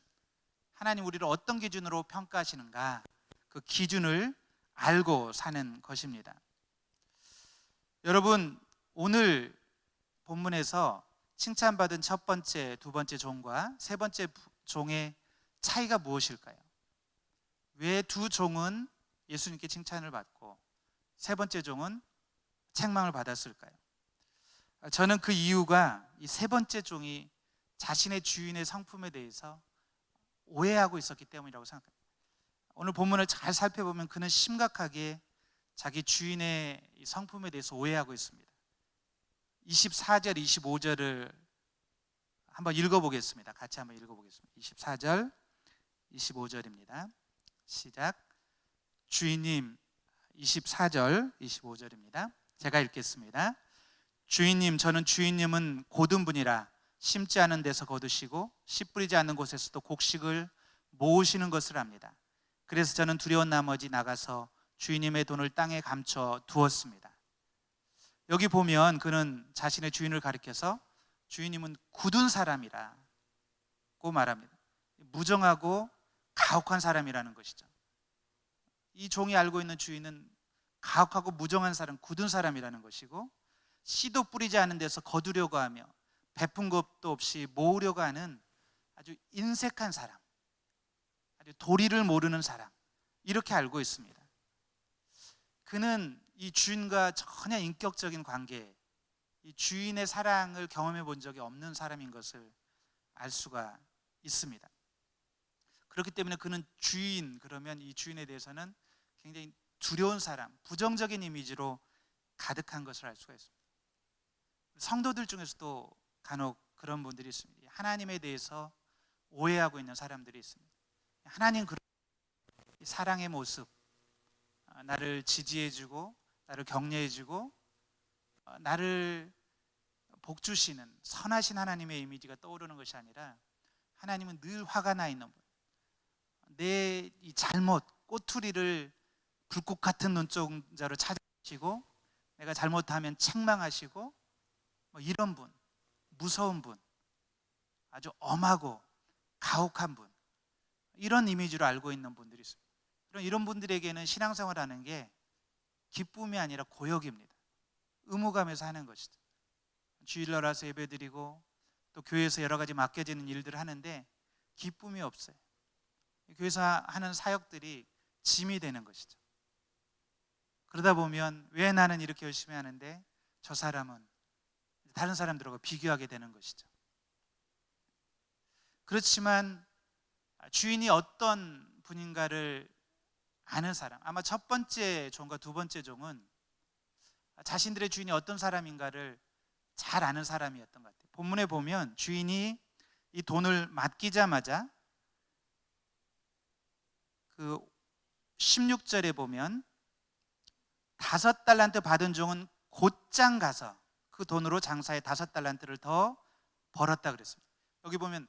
Speaker 3: 하나님 우리를 어떤 기준으로 평가하시는가, 그 기준을 알고 사는 것입니다. 여러분, 오늘 본문에서 칭찬받은 첫 번째, 두 번째 종과 세 번째 종의 차이가 무엇일까요? 왜 두 종은 예수님께 칭찬을 받고 세 번째 종은 책망을 받았을까요? 저는 그 이유가 이 세 번째 종이 자신의 주인의 성품에 대해서 오해하고 있었기 때문이라고 생각합니다. 오늘 본문을 잘 살펴보면 그는 심각하게 자기 주인의 성품에 대해서 오해하고 있습니다. 24절, 25절을 한번 읽어보겠습니다. 같이 한번 읽어보겠습니다. 24절, 25절입니다. 시작. 주인님, 24절, 25절입니다. 제가 읽겠습니다. 주인님, 저는 주인님은 고든 분이라 심지 않은 데서 거두시고 씨 뿌리지 않는 곳에서도 곡식을 모으시는 것을 압니다. 그래서 저는 두려운 나머지 나가서 주인님의 돈을 땅에 감춰 두었습니다. 여기 보면 그는 자신의 주인을 가리켜서 주인님은 굳은 사람이라고 말합니다. 무정하고 가혹한 사람이라는 것이죠. 이 종이 알고 있는 주인은 가혹하고 무정한 사람, 굳은 사람이라는 것이고, 씨도 뿌리지 않은 데서 거두려고 하며 베푼 것도 없이 모으려고 하는 아주 인색한 사람, 아주 도리를 모르는 사람, 이렇게 알고 있습니다. 그는 이 주인과 전혀 인격적인 관계, 이 주인의 사랑을 경험해 본 적이 없는 사람인 것을 알 수가 있습니다. 그렇기 때문에 그는 주인, 그러면 이 주인에 대해서는 굉장히 두려운 사람, 부정적인 이미지로 가득한 것을 알 수가 있습니다. 성도들 중에서도 간혹 그런 분들이 있습니다. 하나님에 대해서 오해하고 있는 사람들이 있습니다. 하나님 그런 사랑의 모습, 나를 지지해주고 나를 격려해주고 나를 복주시는 선하신 하나님의 이미지가 떠오르는 것이 아니라, 하나님은 늘 화가 나 있는 분, 내 이 잘못, 꼬투리를 불꽃 같은 눈동자로 찾아주시고 내가 잘못하면 책망하시고 이런 분, 무서운 분, 아주 엄하고 가혹한 분, 이런 이미지로 알고 있는 분들이 있습니다. 그럼 이런 분들에게는 신앙생활하는 게 기쁨이 아니라 고역입니다. 의무감에서 하는 것이죠. 주일날 와서 예배드리고 또 교회에서 여러 가지 맡겨지는 일들을 하는데 기쁨이 없어요. 교회에서 하는 사역들이 짐이 되는 것이죠. 그러다 보면 왜 나는 이렇게 열심히 하는데 저 사람은 다른 사람들하고 비교하게 되는 것이죠. 그렇지만 주인이 어떤 분인가를 아는 사람, 아마 첫 번째 종과 두 번째 종은 자신들의 주인이 어떤 사람인가를 잘 아는 사람이었던 것 같아요. 본문에 보면 주인이 이 돈을 맡기자마자 그 16절에 보면 5달란트 받은 종은 곧장 가서 그 돈으로 장사에 5달란트를 더 벌었다 그랬습니다. 여기 보면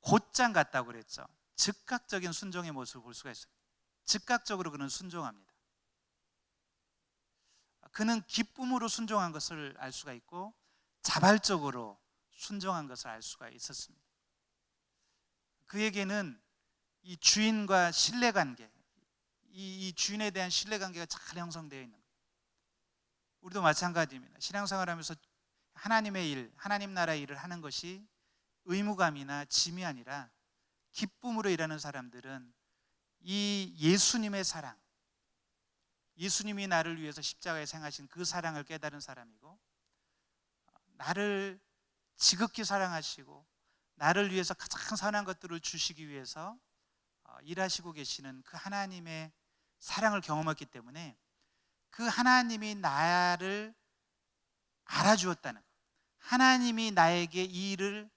Speaker 3: 곧장 갔다고 그랬죠. 즉각적인 순종의 모습을 볼 수가 있습니다. 즉각적으로 그는 순종합니다. 그는 기쁨으로 순종한 것을 알 수가 있고 자발적으로 순종한 것을 알 수가 있었습니다. 그에게는 이 주인과 신뢰관계, 이 주인에 대한 신뢰관계가 잘 형성되어 있는 거예요. 우리도 마찬가지입니다. 신앙생활하면서 하나님의 일, 하나님 나라의 일을 하는 것이 의무감이나 짐이 아니라 기쁨으로 일하는 사람들은 이 예수님의 사랑, 예수님이 나를 위해서 십자가에 생하신 그 사랑을 깨달은 사람이고, 나를 지극히 사랑하시고 나를 위해서 가장 선한 것들을 주시기 위해서 일하시고 계시는 그 하나님의 사랑을 경험했기 때문에 그 하나님이 나를 알아주었다는 것, 하나님이 나에게 이 일을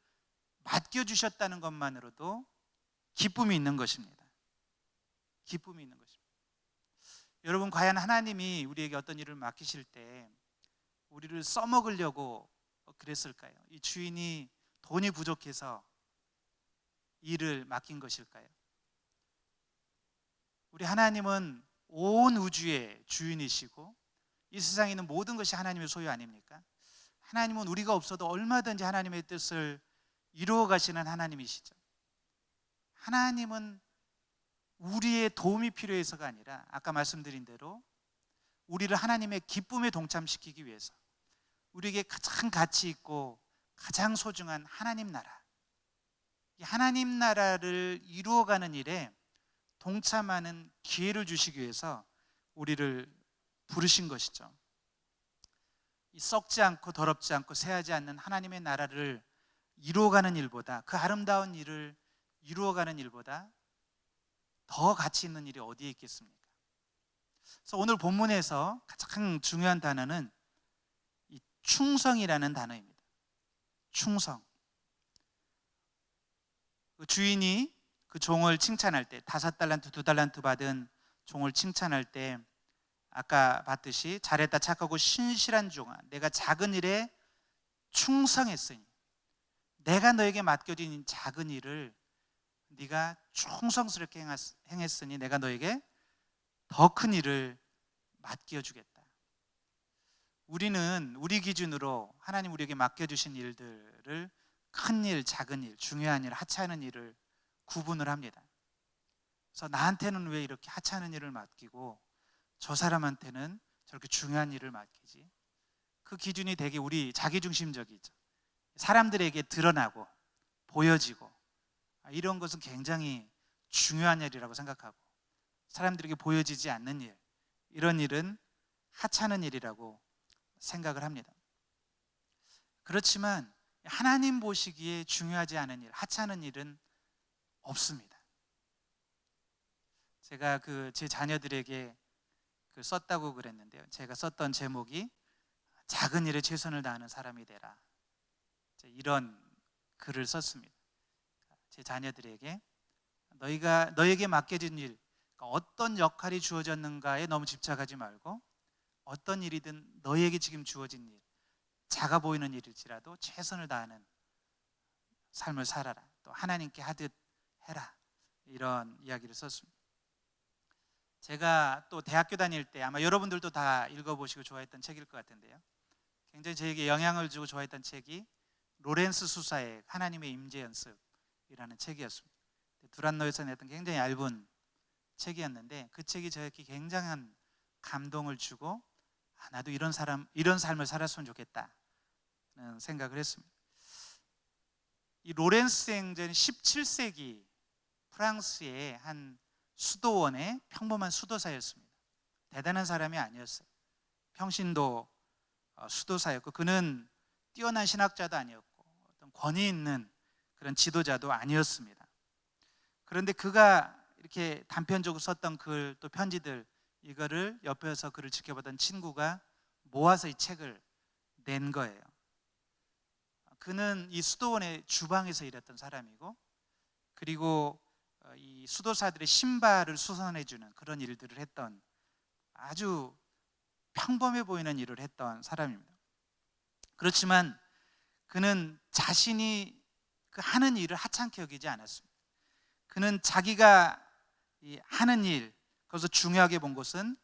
Speaker 3: 맡겨주셨다는 것만으로도 기쁨이 있는 것입니다. 기쁨이 있는 것입니다. 여러분, 과연 하나님이 우리에게 어떤 일을 맡기실 때 우리를 써먹으려고 그랬을까요? 이 주인이 돈이 부족해서 일을 맡긴 것일까요? 우리 하나님은 온 우주의 주인이시고 이 세상에 있는 모든 것이 하나님의 소유 아닙니까? 하나님은 우리가 없어도 얼마든지 하나님의 뜻을 이루어 가시는 하나님이시죠. 하나님은 우리의 도움이 필요해서가 아니라 아까 말씀드린 대로 우리를 하나님의 기쁨에 동참시키기 위해서 우리에게 가장 가치 있고 가장 소중한 하나님 나라, 이 하나님 나라를 이루어가는 일에 동참하는 기회를 주시기 위해서 우리를 부르신 것이죠. 이 썩지 않고 더럽지 않고 새하지 않는 하나님의 나라를 이루어가는 일보다, 그 아름다운 일을 이루어가는 일보다 더 가치 있는 일이 어디에 있겠습니까? 그래서 오늘 본문에서 가장 중요한 단어는 이 충성이라는 단어입니다. 충성. 그 주인이 그 종을 칭찬할 때, 5달란트, 2달란트 받은 종을 칭찬할 때 아까 봤듯이 잘했다 착하고 신실한 종아, 내가 작은 일에 충성했으니, 내가 너에게 맡겨진 작은 일을 네가 충성스럽게 행했으니 내가 너에게 더 큰 일을 맡겨주겠다. 우리는 우리 기준으로 하나님 우리에게 맡겨주신 일들을 큰 일, 작은 일, 중요한 일, 하찮은 일을 구분을 합니다. 그래서 나한테는 왜 이렇게 하찮은 일을 맡기고 저 사람한테는 저렇게 중요한 일을 맡기지? 그 기준이 되게 우리 자기중심적이죠. 사람들에게 드러나고 보여지고 이런 것은 굉장히 중요한 일이라고 생각하고, 사람들에게 보여지지 않는 일, 이런 일은 하찮은 일이라고 생각을 합니다. 그렇지만 하나님 보시기에 중요하지 않은 일, 하찮은 일은 없습니다. 제가 제 자녀들에게 썼다고 그랬는데요. 제가 썼던 제목이 작은 일에 최선을 다하는 사람이 되라, 이런 글을 썼습니다. 제 자녀들에게 너에게 맡겨진 일, 어떤 역할이 주어졌는가에 너무 집착하지 말고 어떤 일이든 너에게 지금 주어진 일, 작아 보이는 일일지라도 최선을 다하는 삶을 살아라, 또 하나님께 하듯 해라, 이런 이야기를 썼습니다. 제가 또 대학교 다닐 때 아마 여러분들도 다 읽어보시고 좋아했던 책일 것 같은데요, 굉장히 저에게 영향을 주고 좋아했던 책이 로렌스 수사의 하나님의 임재 연습이라는 책이었습니다. 두란노에서 냈던 굉장히 얇은 책이었는데 그 책이 저에게 굉장한 감동을 주고 나도 이런 삶을 살았으면 좋겠다는 생각을 했습니다. 이 로렌스 행제는 17세기 프랑스의 한 수도원의 평범한 수도사였습니다. 대단한 사람이 아니었어요. 평신도 수도사였고 그는 뛰어난 신학자도 아니었고 어떤 권위 있는 그런 지도자도 아니었습니다. 그런데 그가 이렇게 단편적으로 썼던 글 또 편지들 이거를 옆에서 그를 지켜보던 친구가 모아서 이 책을 낸 거예요. 그는 이 수도원의 주방에서 일했던 사람이고 그리고 이 수도사들의 신발을 수선해주는 그런 일들을 했던 아주 평범해 보이는 일을 했던 사람입니다. 그렇지만 그는 자신이 그 하는 일을 하찮게 여기지 않았습니다. 그는 자기가 하는 일, 그것을 중요하게 본 것은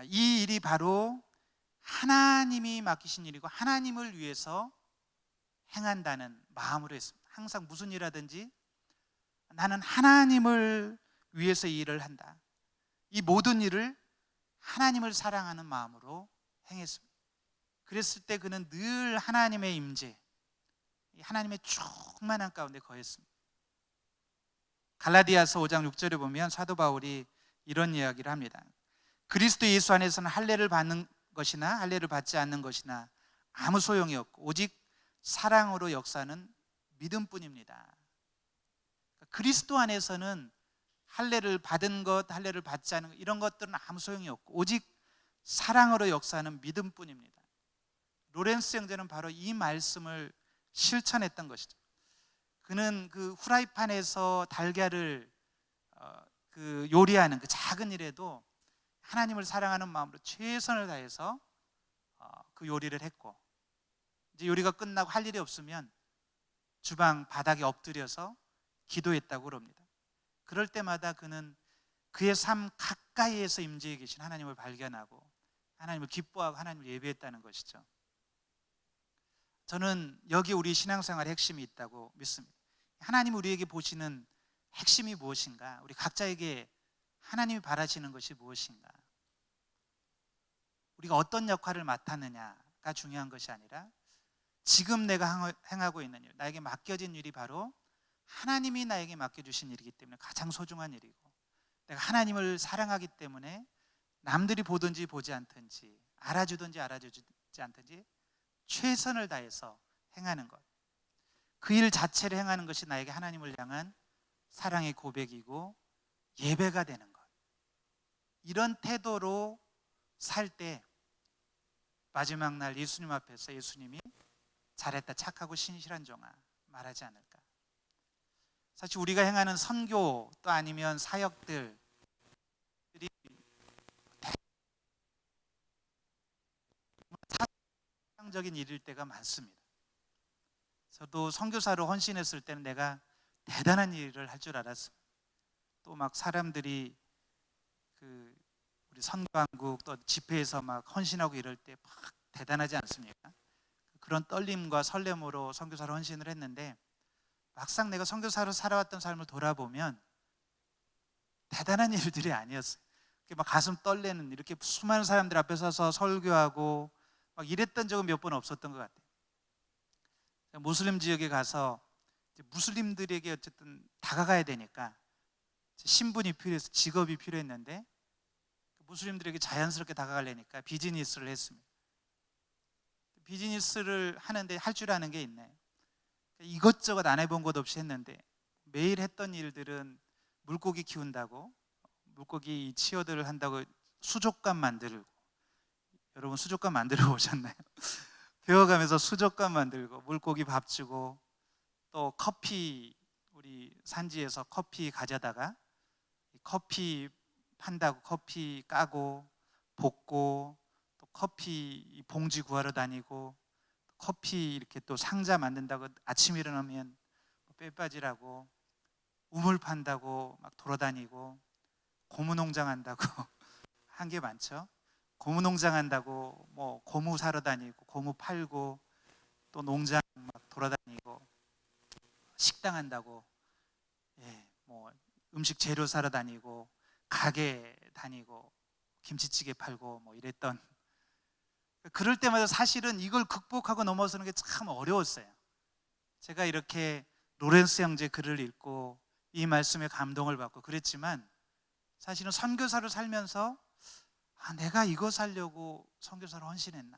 Speaker 3: 이 일이 바로 하나님이 맡기신 일이고 하나님을 위해서 행한다는 마음으로 했습니다. 항상 무슨 일 하든지 나는 하나님을 위해서 이 일을 한다. 이 모든 일을 하나님을 사랑하는 마음으로 행했습니다. 그랬을 때 그는 늘 하나님의 임재, 하나님의 충만한 가운데 거했습니다. 갈라디아서 5장 6절에 보면 사도 바울이 이런 이야기를 합니다. 그리스도 예수 안에서는 할례를 받는 것이나 할례를 받지 않는 것이나 아무 소용이 없고 오직 사랑으로 역사는 믿음뿐입니다. 그리스도 안에서는 할례를 받은 것, 할례를 받지 않은 것 이런 것들은 아무 소용이 없고 오직 사랑으로 역사하는 믿음뿐입니다. 로렌스 형제는 바로 이 말씀을 실천했던 것이죠. 그는 그 후라이팬에서 달걀을 요리하는 그 작은 일에도 하나님을 사랑하는 마음으로 최선을 다해서 그 요리를 했고 이제 요리가 끝나고 할 일이 없으면 주방 바닥에 엎드려서 기도했다고 그럽니다. 그럴 때마다 그는 그의 삶 가까이에서 임재해 계신 하나님을 발견하고 하나님을 기뻐하고 하나님을 예배했다는 것이죠. 저는 여기 우리 신앙생활의 핵심이 있다고 믿습니다. 하나님 우리에게 보시는 핵심이 무엇인가? 우리 각자에게 하나님이 바라시는 것이 무엇인가? 우리가 어떤 역할을 맡았느냐가 중요한 것이 아니라 지금 내가 행하고 있는 일, 나에게 맡겨진 일이 바로 하나님이 나에게 맡겨주신 일이기 때문에 가장 소중한 일이고 내가 하나님을 사랑하기 때문에 남들이 보든지 보지 않든지 알아주든지 알아주지 않든지 최선을 다해서 행하는 것, 그 일 자체를 행하는 것이 나에게 하나님을 향한 사랑의 고백이고 예배가 되는 것, 이런 태도로 살 때 마지막 날 예수님 앞에서 예수님이 잘했다 착하고 신실한 종아 말하지 않을까. 사실 우리가 행하는 선교 또 아니면 사역들이 사상적인 일일 때가 많습니다. 저도 선교사로 헌신했을 때는 내가 대단한 일을 할 줄 알았습니다. 또 막 사람들이 우리 선교한국 또 집회에서 막 헌신하고 이럴 때 막 대단하지 않습니까? 그런 떨림과 설렘으로 선교사로 헌신을 했는데 막상 내가 선교사로 살아왔던 삶을 돌아보면 대단한 일들이 아니었어요. 막 가슴 떨리는 이렇게 수많은 사람들 앞에 서서 설교하고 막 이랬던 적은 몇 번 없었던 것 같아요. 무슬림 지역에 가서 무슬림들에게 어쨌든 다가가야 되니까 신분이 필요해서 직업이 필요했는데 무슬림들에게 자연스럽게 다가가려니까 비즈니스를 했습니다. 비즈니스를 하는데 할 줄 아는 게 있네. 이것저것 안 해본 것 없이 했는데 매일 했던 일들은 물고기 키운다고, 물고기 치어들을 한다고 수족관 만들고, 여러분 수족관 만들어 보셨나요? 배워가면서 수족관 만들고 물고기 밥 주고 또 커피, 우리 산지에서 커피 가져다가 커피 판다고 커피 까고 볶고 또 커피 봉지 구하러 다니고 커피 이렇게 또 상자 만든다고 아침 일어나면 빼 빠지라고 우물 판다고 막 돌아다니고 고무 농장 한다고 한 게 많죠. 고무 농장 한다고 뭐 고무 사러 다니고 고무 팔고 또 농장 막 돌아다니고 식당 한다고 뭐 음식 재료 사러 다니고 가게 다니고 김치찌개 팔고 뭐 이랬던, 그럴 때마다 사실은 이걸 극복하고 넘어서는 게 참 어려웠어요. 제가 이렇게 로렌스 형제 글을 읽고 이 말씀에 감동을 받고 그랬지만, 사실은 선교사로 살면서 내가 이거 살려고 선교사로 헌신했나,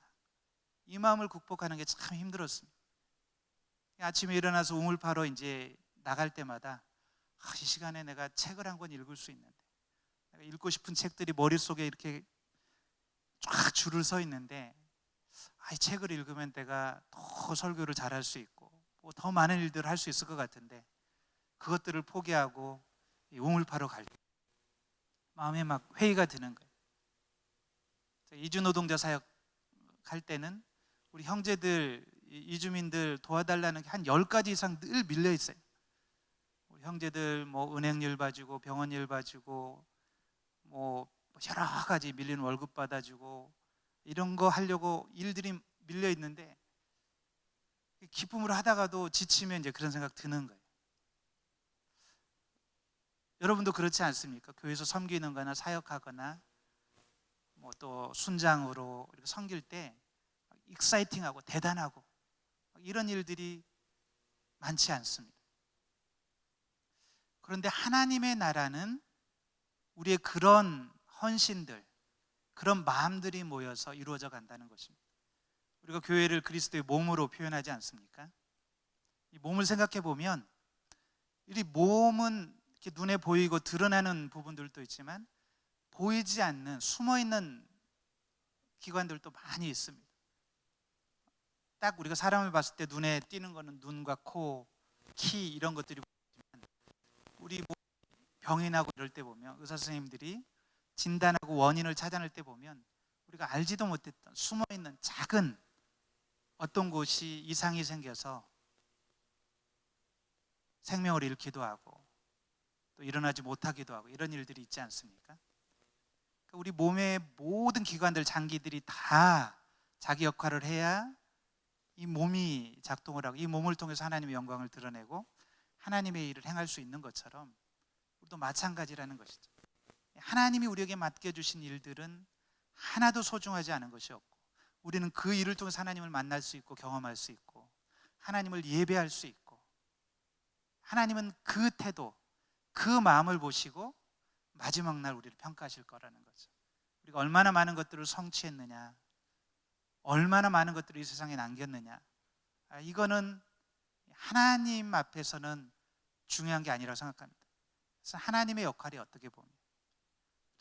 Speaker 3: 이 마음을 극복하는 게 참 힘들었습니다. 아침에 일어나서 우물파로 이제 나갈 때마다 이 시간에 내가 책을 한 권 읽을 수 있는데, 내가 읽고 싶은 책들이 머릿속에 이렇게 쫙 줄을 서 있는데, 이 책을 읽으면 내가 더 설교를 잘할 수 있고 뭐 더 많은 일들을 할 수 있을 것 같은데, 그것들을 포기하고 이 우물파로 갈 때 마음에 막 회의가 드는 거예요. 이주노동자 사역 할 때는 우리 형제들, 이주민들 도와달라는 게 한 10가지 이상 늘 밀려 있어요. 우리 형제들 뭐 은행 일 봐주고 병원 일 봐주고 뭐 여러 가지 밀린 월급 받아주고 이런 거 하려고 일들이 밀려 있는데, 기쁨으로 하다가도 지치면 이제 그런 생각 드는 거예요. 여러분도 그렇지 않습니까? 교회에서 섬기는 거나 사역하거나 뭐 또 순장으로 이렇게 섬길 때 익사이팅하고 대단하고 이런 일들이 많지 않습니다. 그런데 하나님의 나라는 우리의 그런 헌신들, 그런 마음들이 모여서 이루어져 간다는 것입니다. 우리가 교회를 그리스도의 몸으로 표현하지 않습니까? 이 몸을 생각해 보면, 이 몸은 이렇게 눈에 보이고 드러나는 부분들도 있지만 보이지 않는 숨어 있는 기관들도 많이 있습니다. 딱 우리가 사람을 봤을 때 눈에 띄는 거는 눈과 코, 키 이런 것들이 보이지만, 우리 병이 나고 이럴 때 보면 의사 선생님들이 진단하고 원인을 찾아낼 때 보면 우리가 알지도 못했던 숨어 있는 작은 어떤 곳이 이상이 생겨서 생명을 잃기도 하고 또 일어나지 못하기도 하고 이런 일들이 있지 않습니까? 우리 몸의 모든 기관들, 장기들이 다 자기 역할을 해야 이 몸이 작동을 하고 이 몸을 통해서 하나님의 영광을 드러내고 하나님의 일을 행할 수 있는 것처럼 우리도 마찬가지라는 것이죠. 하나님이 우리에게 맡겨주신 일들은 하나도 소중하지 않은 것이 없고, 우리는 그 일을 통해서 하나님을 만날 수 있고 경험할 수 있고 하나님을 예배할 수 있고, 하나님은 그 태도, 그 마음을 보시고 마지막 날 우리를 평가하실 거라는 거죠. 우리가 얼마나 많은 것들을 성취했느냐, 얼마나 많은 것들을 이 세상에 남겼느냐, 이거는 하나님 앞에서는 중요한 게 아니라고 생각합니다. 그래서 하나님의 역할이 어떻게 보면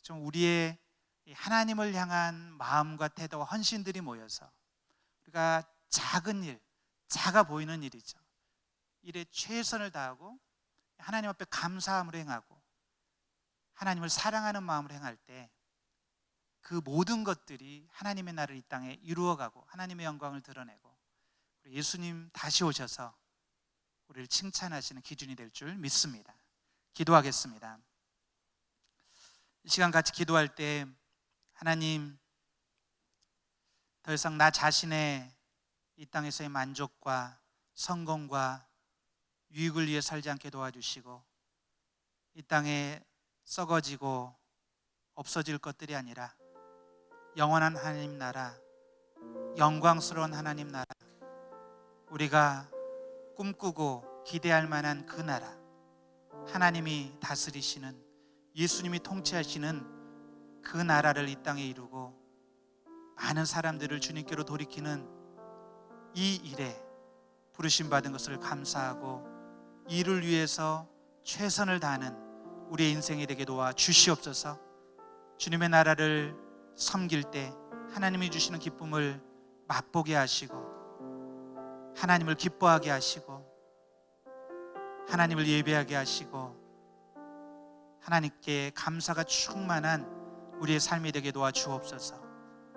Speaker 3: 좀 우리의 하나님을 향한 마음과 태도와 헌신들이 모여서 우리가 작은 일, 작아 보이는 일이죠, 일에 최선을 다하고 하나님 앞에 감사함으로 행하고 하나님을 사랑하는 마음으로 행할 때 그 모든 것들이 하나님의 나라를 이 땅에 이루어가고 하나님의 영광을 드러내고 예수님 다시 오셔서 우리를 칭찬하시는 기준이 될 줄 믿습니다. 기도하겠습니다. 이 시간 같이 기도할 때, 하나님, 더 이상 나 자신의 이 땅에서의 만족과 성공과 유익을 위해 살지 않게 도와주시고, 이 땅에 썩어지고 없어질 것들이 아니라 영원한 하나님 나라, 영광스러운 하나님 나라, 우리가 꿈꾸고 기대할 만한 그 나라, 하나님이 다스리시는, 예수님이 통치하시는 그 나라를 이 땅에 이루고 많은 사람들을 주님께로 돌이키는 이 일에 부르심 받은 것을 감사하고 이를 위해서 최선을 다하는 우리의 인생이 되게 도와 주시옵소서. 주님의 나라를 섬길 때 하나님이 주시는 기쁨을 맛보게 하시고 하나님을 기뻐하게 하시고 하나님을 예배하게 하시고 하나님께 감사가 충만한 우리의 삶이 되게 도와 주옵소서.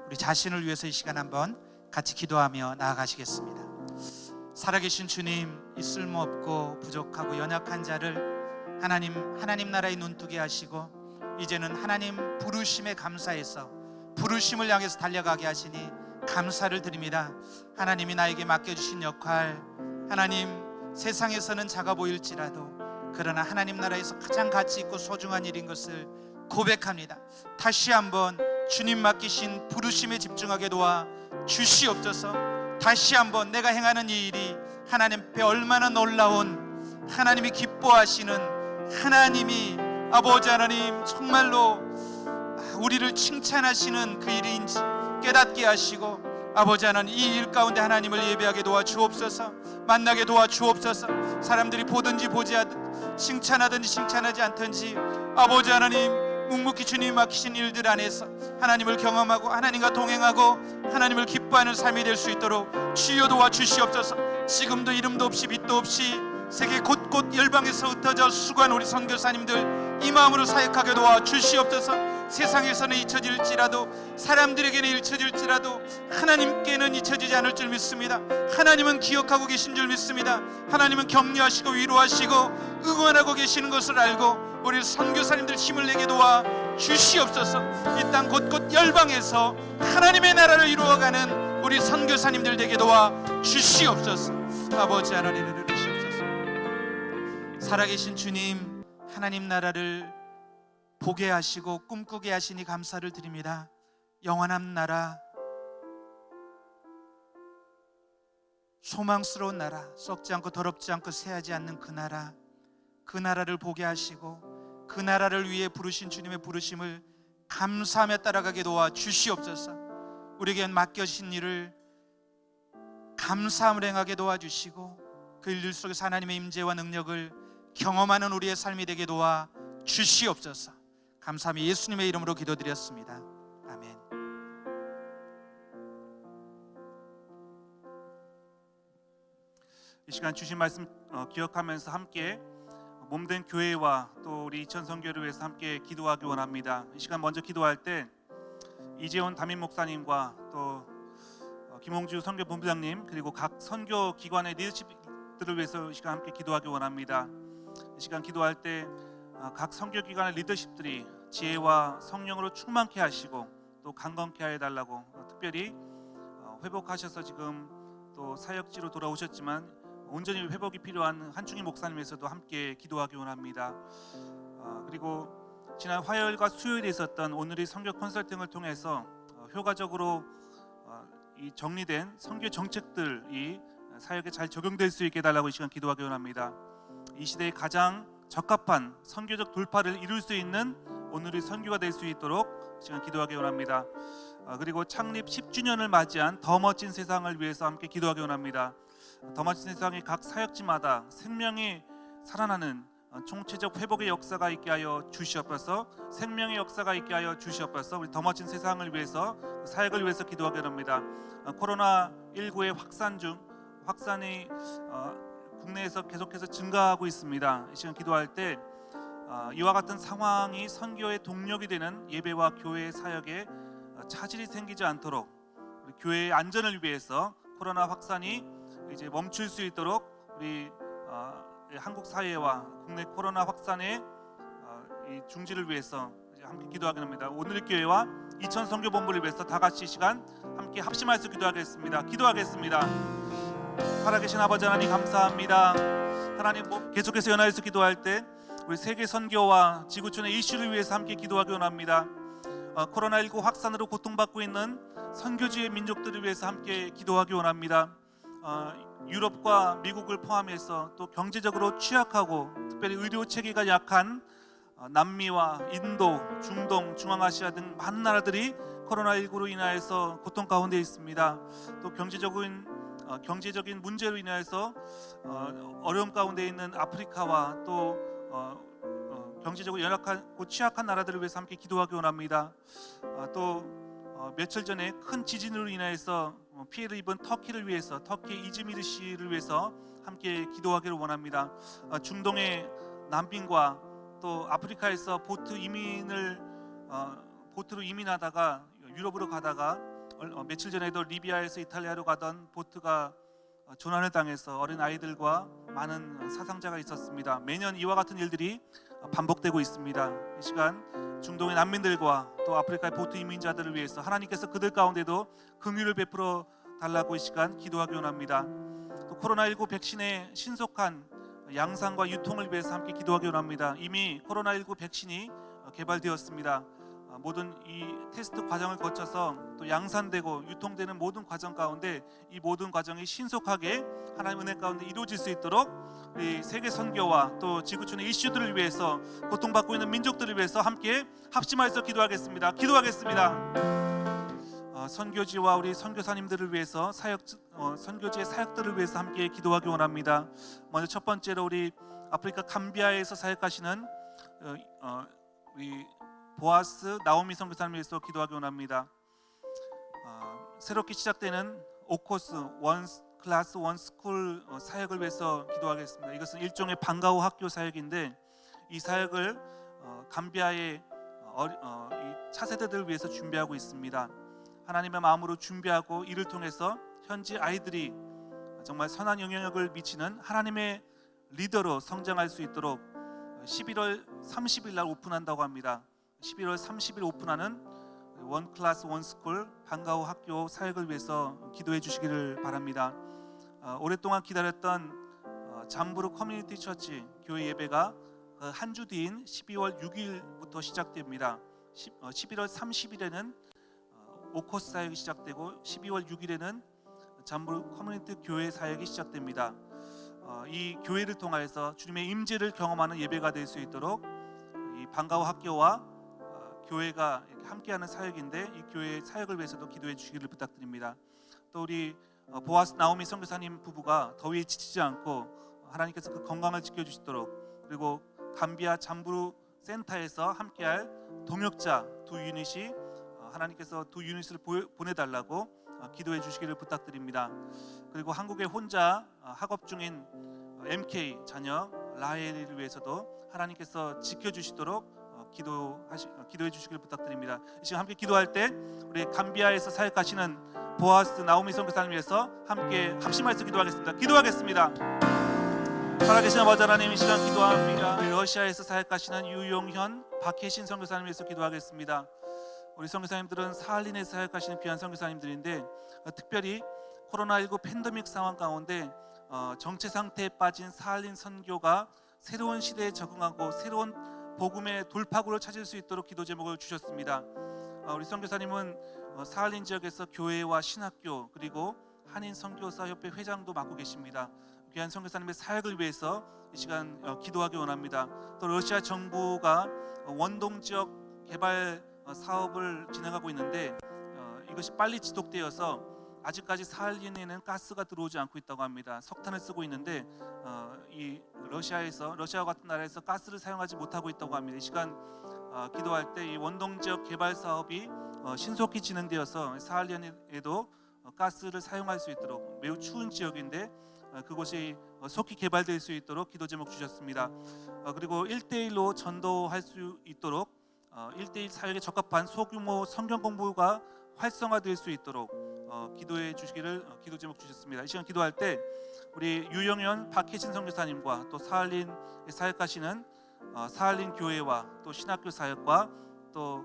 Speaker 3: 우리 자신을 위해서 이 시간 한번 같이 기도하며 나아가시겠습니다. 살아계신 주님, 이 쓸모없고 부족하고 연약한 자를 하나님 나라의 눈뜨게 하시고 이제는 하나님 부르심에 감사해서 부르심을 향해서 달려가게 하시니 감사를 드립니다. 하나님이 나에게 맡겨주신 역할, 하나님 세상에서는 작아 보일지라도 그러나 하나님 나라에서 가장 가치 있고 소중한 일인 것을 고백합니다. 다시 한번 주님 맡기신 부르심에 집중하게 도와 주시옵소서. 다시 한번 내가 행하는 이 일이 하나님 앞에 얼마나 놀라운, 하나님이 기뻐하시는, 하나님이 아버지 하나님 정말로 우리를 칭찬하시는 그 일인지 깨닫게 하시고, 아버지 하나님 이 일 가운데 하나님을 예배하게 도와주옵소서. 만나게 도와주옵소서. 사람들이 보든지 보지 않든, 칭찬하든지 칭찬하지 않든지 아버지 하나님 묵묵히 주님이 맡기신 일들 안에서 하나님을 경험하고 하나님과 동행하고 하나님을 기뻐하는 삶이 될 수 있도록 주여 도와주시옵소서. 지금도 이름도 없이 빛도 없이 세계 곳곳 열방에서 흩어져 수고한 우리 선교사님들 이 마음으로 사역하게 도와주시옵소서. 세상에서는 잊혀질지라도, 사람들에게는 잊혀질지라도 하나님께는 잊혀지지 않을 줄 믿습니다. 하나님은 기억하고 계신 줄 믿습니다. 하나님은 격려하시고 위로하시고 응원하고 계시는 것을 알고 우리 선교사님들 힘을 내게 도와 주시옵소서. 이 땅 곳곳 열방에서 하나님의 나라를 이루어가는 우리 선교사님들 되게 도와 주시옵소서. 아버지 하나님을 이루시옵소서. 살아계신 주님, 하나님 나라를 보게 하시고 꿈꾸게 하시니 감사를 드립니다. 영원한 나라, 소망스러운 나라, 썩지 않고 더럽지 않고 새하지 않는 그 나라, 그 나라를 보게 하시고 그 나라를 위해 부르신 주님의 부르심을 감사하며 따라가게 도와 주시옵소서. 우리에게 맡겨진 일을 감사함을 행하게 도와주시고 그 일 속에서 하나님의 임재와 능력을 경험하는 우리의 삶이 되게 도와 주시옵소서. 감사하며 예수님의 이름으로 기도드렸습니다. 아멘.
Speaker 2: 이 시간 주신 말씀 기억하면서 함께 몸된 교회와 또 우리 이천 선교를 위해서 함께 기도하기 원합니다. 이 시간 먼저 기도할 때 이재훈 담임 목사님과 또 김홍주 선교 본부장님 그리고 각 선교 기관의 리더십들을 위해서 이 시간 함께 기도하기 원합니다. 이 시간 기도할 때 각 선교 기관의 리더십들이 지혜와 성령으로 충만케 하시고 또 강건케 해달라고, 특별히 회복하셔서 지금 또 사역지로 돌아오셨지만 온전히 회복이 필요한 한충희 목사님에서도 함께 기도하기 원합니다. 그리고 지난 화요일과 수요일에 있었던 오늘의 선교 컨설팅을 통해서 효과적으로 이 정리된 선교 정책들이 사역에 잘 적용될 수 있게 해달라고 이 시간 기도하기 원합니다. 이 시대에 가장 적합한 선교적 돌파를 이룰 수 있는 오늘의 선교가 될 수 있도록 지금 기도하기 원합니다. 그리고 창립 10주년을 맞이한 더 멋진 세상을 위해서 함께 기도하기 원합니다. 더 멋진 세상이 각 사역지마다 생명이 살아나는 총체적 회복의 역사가 있게 하여 주시옵소서. 생명의 역사가 있게 하여 주시옵소서. 우리 더 멋진 세상을 위해서, 사역을 위해서 기도하기 원합니다. 코로나19의 확산이 국내에서 계속해서 증가하고 있습니다. 이 시간 기도할 때 이와 같은 상황이 선교의 동력이 되는 예배와 교회의 사역에 차질이 생기지 않도록 우리 교회의 안전을 위해서 코로나 확산이 이제 멈출 수 있도록 우리 한국 사회와 국내 코로나 확산의 이 중지를 위해서 함께 기도하기 합니다. 오늘 교회와 이천 선교본부를 위해서 다 같이 이 시간 함께 합심하여서 기도하겠습니다. 살아계신 아버지 하나님 감사합니다. 하나님 계속해서 연합해서 기도할 때 우리 세계 선교와 지구촌의 이슈를 위해서 함께 기도하기 원합니다. 코로나19 확산으로 고통받고 있는 선교지의 민족들을 위해서 함께 기도하기 원합니다. 유럽과 미국을 포함해서 또 경제적으로 취약하고 특별히 의료 체계가 약한 남미와 인도, 중동, 중앙아시아 등 많은 나라들이 코로나19로 인하여서 고통 가운데 있습니다. 또 경제적인 문제로 인하여서 어려움 가운데 있는 아프리카와 또 경제적으로 연약하고 취약한 나라들을 위해서 함께 기도하기 원합니다. 또 며칠 전에 큰 지진으로 인하여서 피해를 입은 터키를 위해서, 터키 이즈미르 시를 위해서 함께 기도하기를 원합니다. 중동의 난민과 또 아프리카에서 보트로 이민하다가 유럽으로 가다가 며칠 전에도 리비아에서 이탈리아로 가던 보트가 조난을 당해서 어린 아이들과 많은 사상자가 있었습니다. 매년 이와 같은 일들이 반복되고 있습니다. 이 시간 중동의 난민들과 또 아프리카의 보트 이민자들을 위해서 하나님께서 그들 가운데도 긍휼을 베풀어 달라고 이 시간 기도하기 원합니다. 또 코로나19 백신의 신속한 양산과 유통을 위해서 함께 기도하기 원합니다. 이미 코로나19 백신이 개발되었습니다. 모든 이 테스트 과정을 거쳐서 또 양산되고 유통되는 모든 과정 가운데 이 모든 과정이 신속하게 하나님 은혜 가운데 이루어질 수 있도록 우리 세계 선교와 또 지구촌의 이슈들을 위해서 고통받고 있는 민족들을 위해서 함께 합심하여서 기도하겠습니다. 선교지와 우리 선교사님들을 위해서 선교지의 사역들을 위해서 함께 기도하기 원합니다. 먼저 첫 번째로 우리 아프리카 감비아에서 사역하시는 우리 보아스 나오미 선교사님을 위해서 기도하기 원합니다. 새롭게 시작되는 오코스 원 클래스 원 스쿨 사역을 위해서 기도하겠습니다. 이것은 일종의 방과후 학교 사역인데 이 사역을 감비아의 이 차세대들을 위해서 준비하고 있습니다. 하나님의 마음으로 준비하고 이를 통해서 현지 아이들이 정말 선한 영향력을 미치는 하나님의 리더로 성장할 수 있도록 11월 30일 날 오픈한다고 합니다. 11월 30일 오픈하는 원 클래스 원 스쿨 방과후 학교 사역을 위해서 기도해 주시기를 바랍니다. 오랫동안 기다렸던 잠부르 커뮤니티 처치 교회 예배가 한 주 뒤인 12월 6일부터 시작됩니다. 11월 30일에는 오코스 사역이 시작되고 12월 6일에는 잠부르 커뮤니티 교회 사역이 시작됩니다. 이 교회를 통하여서 주님의 임재를 경험하는 예배가 될 수 있도록 이 방과후 학교와 교회가 함께하는 사역인데 이 교회 사역을 위해서도 기도해 주시기를 부탁드립니다. 또 우리 보아스 나오미 선교사님 부부가 더위에 지치지 않고 하나님께서 그 건강을 지켜주시도록, 그리고 감비아 잠부르 센터에서 함께할 동역자 두 유닛이 하나님께서 두 유닛을 보내달라고 기도해 주시기를 부탁드립니다. 그리고 한국에 혼자 학업 중인 MK 자녀 라헬을 위해서도 하나님께서 지켜주시도록 기도해 주시길 부탁드립니다. 이 시간 함께 기도할 때 우리 감비아에서 사역하시는 보아스 나오미 선교사님 위해서 함께 합심해서 기도하겠습니다. 살아계신 아버지 하나님, 이 시간 기도합니다. 러시아에서 사역하시는 유용현 박혜신 선교사님 위해서 기도하겠습니다. 우리 선교사님들은 사할린에서 사역하시는 귀한 선교사님들인데 특별히 코로나19 팬데믹 상황 가운데 정체 상태에 빠진 사할린 선교가 새로운 시대에 적응하고 새로운 복음의 돌파구를 찾을 수 있도록 기도 제목을 주셨습니다. 우리 선교사님은 사할린 지역에서 교회와 신학교 그리고 한인 선교사 협회 회장도 맡고 계십니다. 귀한 선교사님의 사역을 위해서 이 시간 기도하기 원합니다. 또 러시아 정부가 원동 지역 개발 사업을 진행하고 있는데 이것이 빨리 지속되어서 아직까지 사할린에는 가스가 들어오지 않고 있다고 합니다. 석탄을 쓰고 있는데 이 러시아와 같은 나라에서 가스를 사용하지 못하고 있다고 합니다. 이 시간 기도할 때 이 원동 지역 개발 사업이 신속히 진행되어서 사할린에도 가스를 사용할 수 있도록, 매우 추운 지역인데 그곳이 속히 개발될 수 있도록 기도 제목 주셨습니다. 그리고 1대1로 전도할 수 있도록 1대1 사역에 적합한 소규모 성경 공부가 활성화될 수 있도록 기도해 주시기를 기도 제목 주셨습니다. 이 시간 기도할 때 우리 유영현 박혜진 선교사님과 또 사할린에 사역하시는 사할린 교회와 또 신학교 사역과 또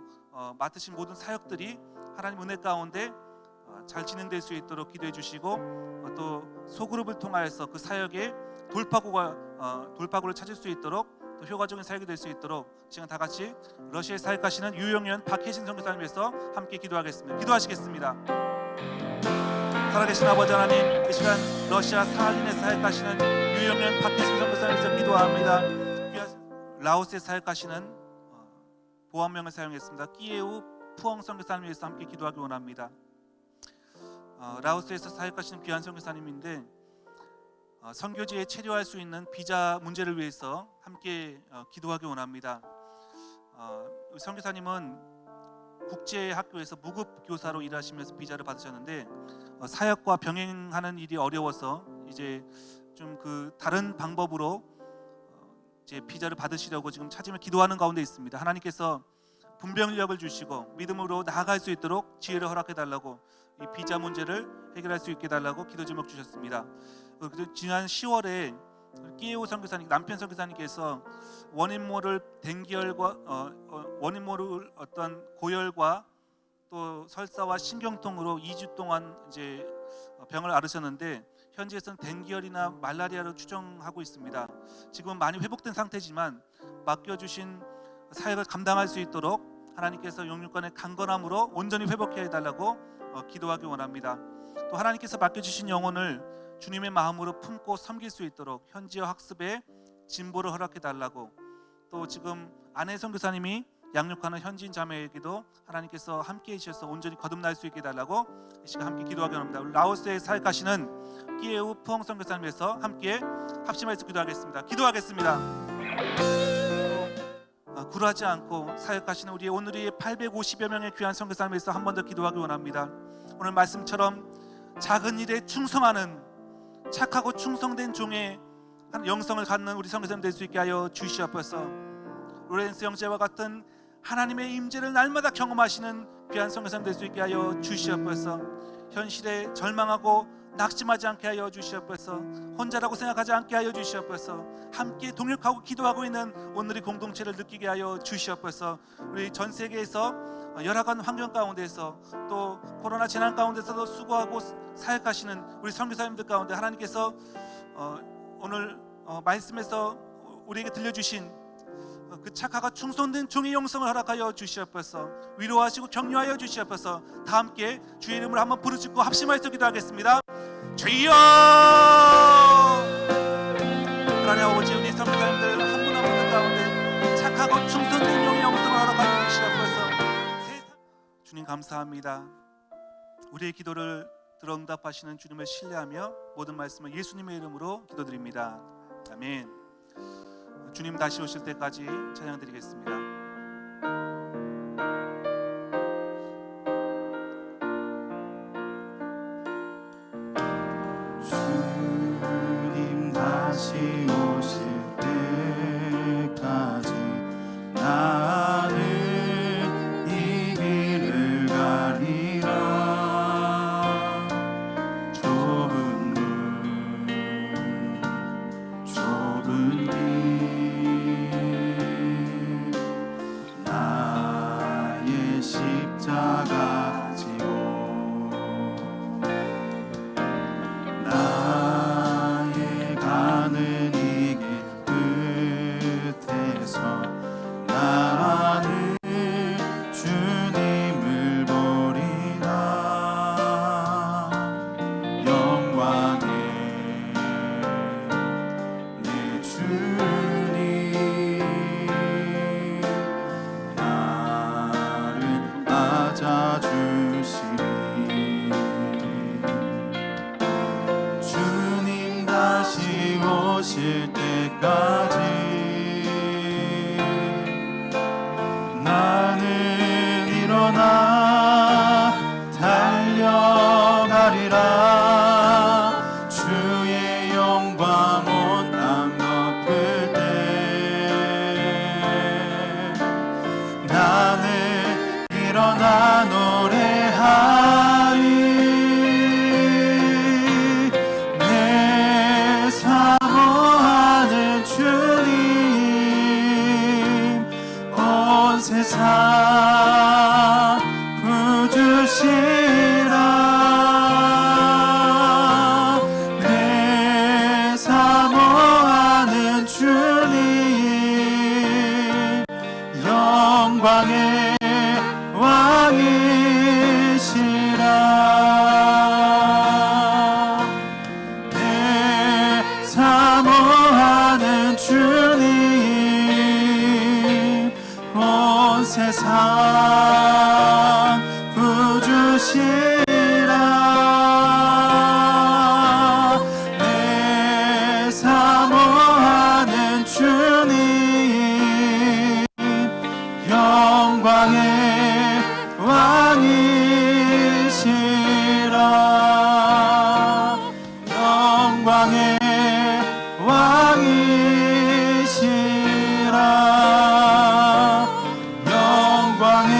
Speaker 2: 맡으신 모든 사역들이 하나님 은혜 가운데 잘 진행될 수 있도록 기도해 주시고 또 소그룹을 통하여서 그 사역의 돌파구를 찾을 수 있도록 또 효과적인 사역이 될 수 있도록 지금 다 같이 러시아에 사역하시는 유영현 박혜진 선교사님 위해서 함께 기도하겠습니다. 기도하시겠습니다. 살아계신 아버지 하나님, 이 시간 러시아 사할린에 사역하시는 유영현 박혜진 선교사님 위해서 기도합니다. 라오스에 사역하시는 보안명을 사용했습니다. 끼에우 푸엉 선교사님 위해서 함께 기도하기 원합니다. 라오스에서 사역하시는 귀한 선교사님인데 선교지에 체류할 수 있는 비자 문제를 위해서 함께 기도하기 원합니다. 선교사님은 국제학교에서 무급 교사로 일하시면서 비자를 받으셨는데 사역과 병행하는 일이 어려워서 이제 좀 그 다른 방법으로 이제 비자를 받으시려고 지금 찾으며 기도하는 가운데 있습니다. 하나님께서 분별력을 주시고 믿음으로 나아갈 수 있도록 지혜를 허락해 달라고, 이 비자 문제를 해결할 수 있게 달라고 기도 제목 주셨습니다. 지난 10월에 끼에오 선교사님, 남편 선교사님께서 원인 모를 어떤 고열과 또 설사와 신경통으로 2주 동안 이제 병을 앓으셨는데 현지에서는 댕기열이나 말라리아로 추정하고 있습니다. 지금은 많이 회복된 상태지만 맡겨주신 사역을 감당할 수 있도록 하나님께서 영육간의 강건함으로 온전히 회복해 달라고 기도하기 원합니다. 또 하나님께서 맡겨주신 영혼을 주님의 마음으로 품고 섬길 수 있도록 현지어 학습에 진보를 허락해 달라고, 또 지금 아내 선교사님이 양육하는 현지인 자매에게도 하나님께서 함께 해주셔서 온전히 거듭날 수 있게 해달라고 이 시간 함께 기도하기 원합니다. 우리 라오스에 사역하시는 끼에우 푸엉 선교사님에서 함께 합심해서 기도하겠습니다. 기도하겠습니다. 굴하지 않고 사역하시는 우리 오늘의 850여 명의 귀한 선교사님에서 한 번 더 기도하기 원합니다. 오늘 말씀처럼 작은 일에 충성하는 착하고 충성된 종의 한 영성을 갖는 우리 선교사님 될 수 있게 하여 주시옵소서. 로렌스 형제와 같은 하나님의 임재를 날마다 경험하시는 귀한 선교사님 될 수 있게 하여 주시옵소서. 현실에 절망하고 낙심하지 않게 하여 주시옵소서. 혼자라고 생각하지 않게 하여 주시옵소서. 함께 동역하고 기도하고 있는 오늘의 공동체를 느끼게 하여 주시옵소서. 우리 전 세계에서 열악한 환경 가운데서 또 코로나 재난 가운데서도 수고하고 사역하시는 우리 선교사님들 가운데 하나님께서 오늘 말씀에서 우리에게 들려주신 그 착하고 충성된 종의 영성을 허락하여 주시옵소서. 위로하시고 격려하여 주시옵소서. 다 함께 주의 이름을 한번 부르짖고 합심하여서 기도하겠습니다. 주여! 하나님 아버지, 우리 선교사님들 한 분 한 분 가운데 착하고 충성된 종의 영성을 허락하여 주시옵소서. 주님 감사합니다. 우리의 기도를 들어 응답하시는 주님을 신뢰하며 모든 말씀을 예수님의 이름으로 기도드립니다. 아멘. 주님 다시 오실 때까지 찬양드리겠습니다.
Speaker 1: 주님 다시 오실 때까지 나는 이 길을 가리라. 좁은 문 좁은 길 나의 십자가 지고 나의 가는 이 길 끝에서 나는 주님을 보리라. 영광의 내 주님 나를 맞아주시리. 주님 다시 오실 때까지 나는 일어나 달려가리라. 주의 영광 온 땅 덮을 때 나는 일어나 노래하리. 내 사모하는 주님 온 세상 구주시라. 내 사모하는 주님 영광의 왕이시라. 내 사모하는 주님 온 세상 구주시라. 내 사모하는 주님 영광의 왕이시라. 영광의 왕이시라. 영광의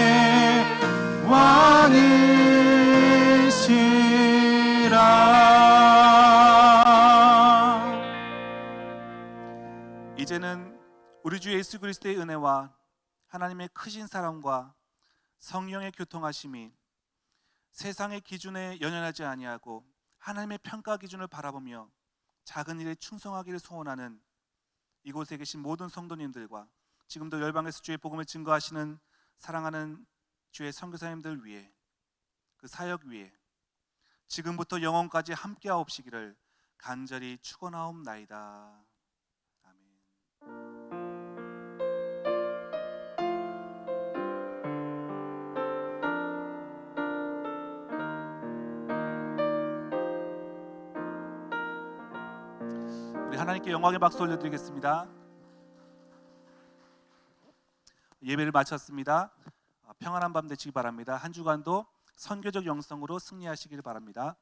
Speaker 1: 왕이시라.
Speaker 2: 이제는 우리 주 예수 그리스도의 은혜와 하나님의 크신 사랑과 성령의 교통하심이 세상의 기준에 연연하지 아니하고 하나님의 평가 기준을 바라보며 작은 일에 충성하기를 소원하는 이곳에 계신 모든 성도님들과 지금도 열방에서 주의 복음을 증거하시는 사랑하는 주의 선교사님들 위해, 그 사역 위에 지금부터 영원까지 함께하옵시기를 간절히 축원하옵나이다. 아멘. 우리 하나님께 영광의 박수 올려드리겠습니다. 예배를 마쳤습니다. 평안한 밤 되시기 바랍니다. 한 주간도 선교적 영성으로 승리하시길 바랍니다.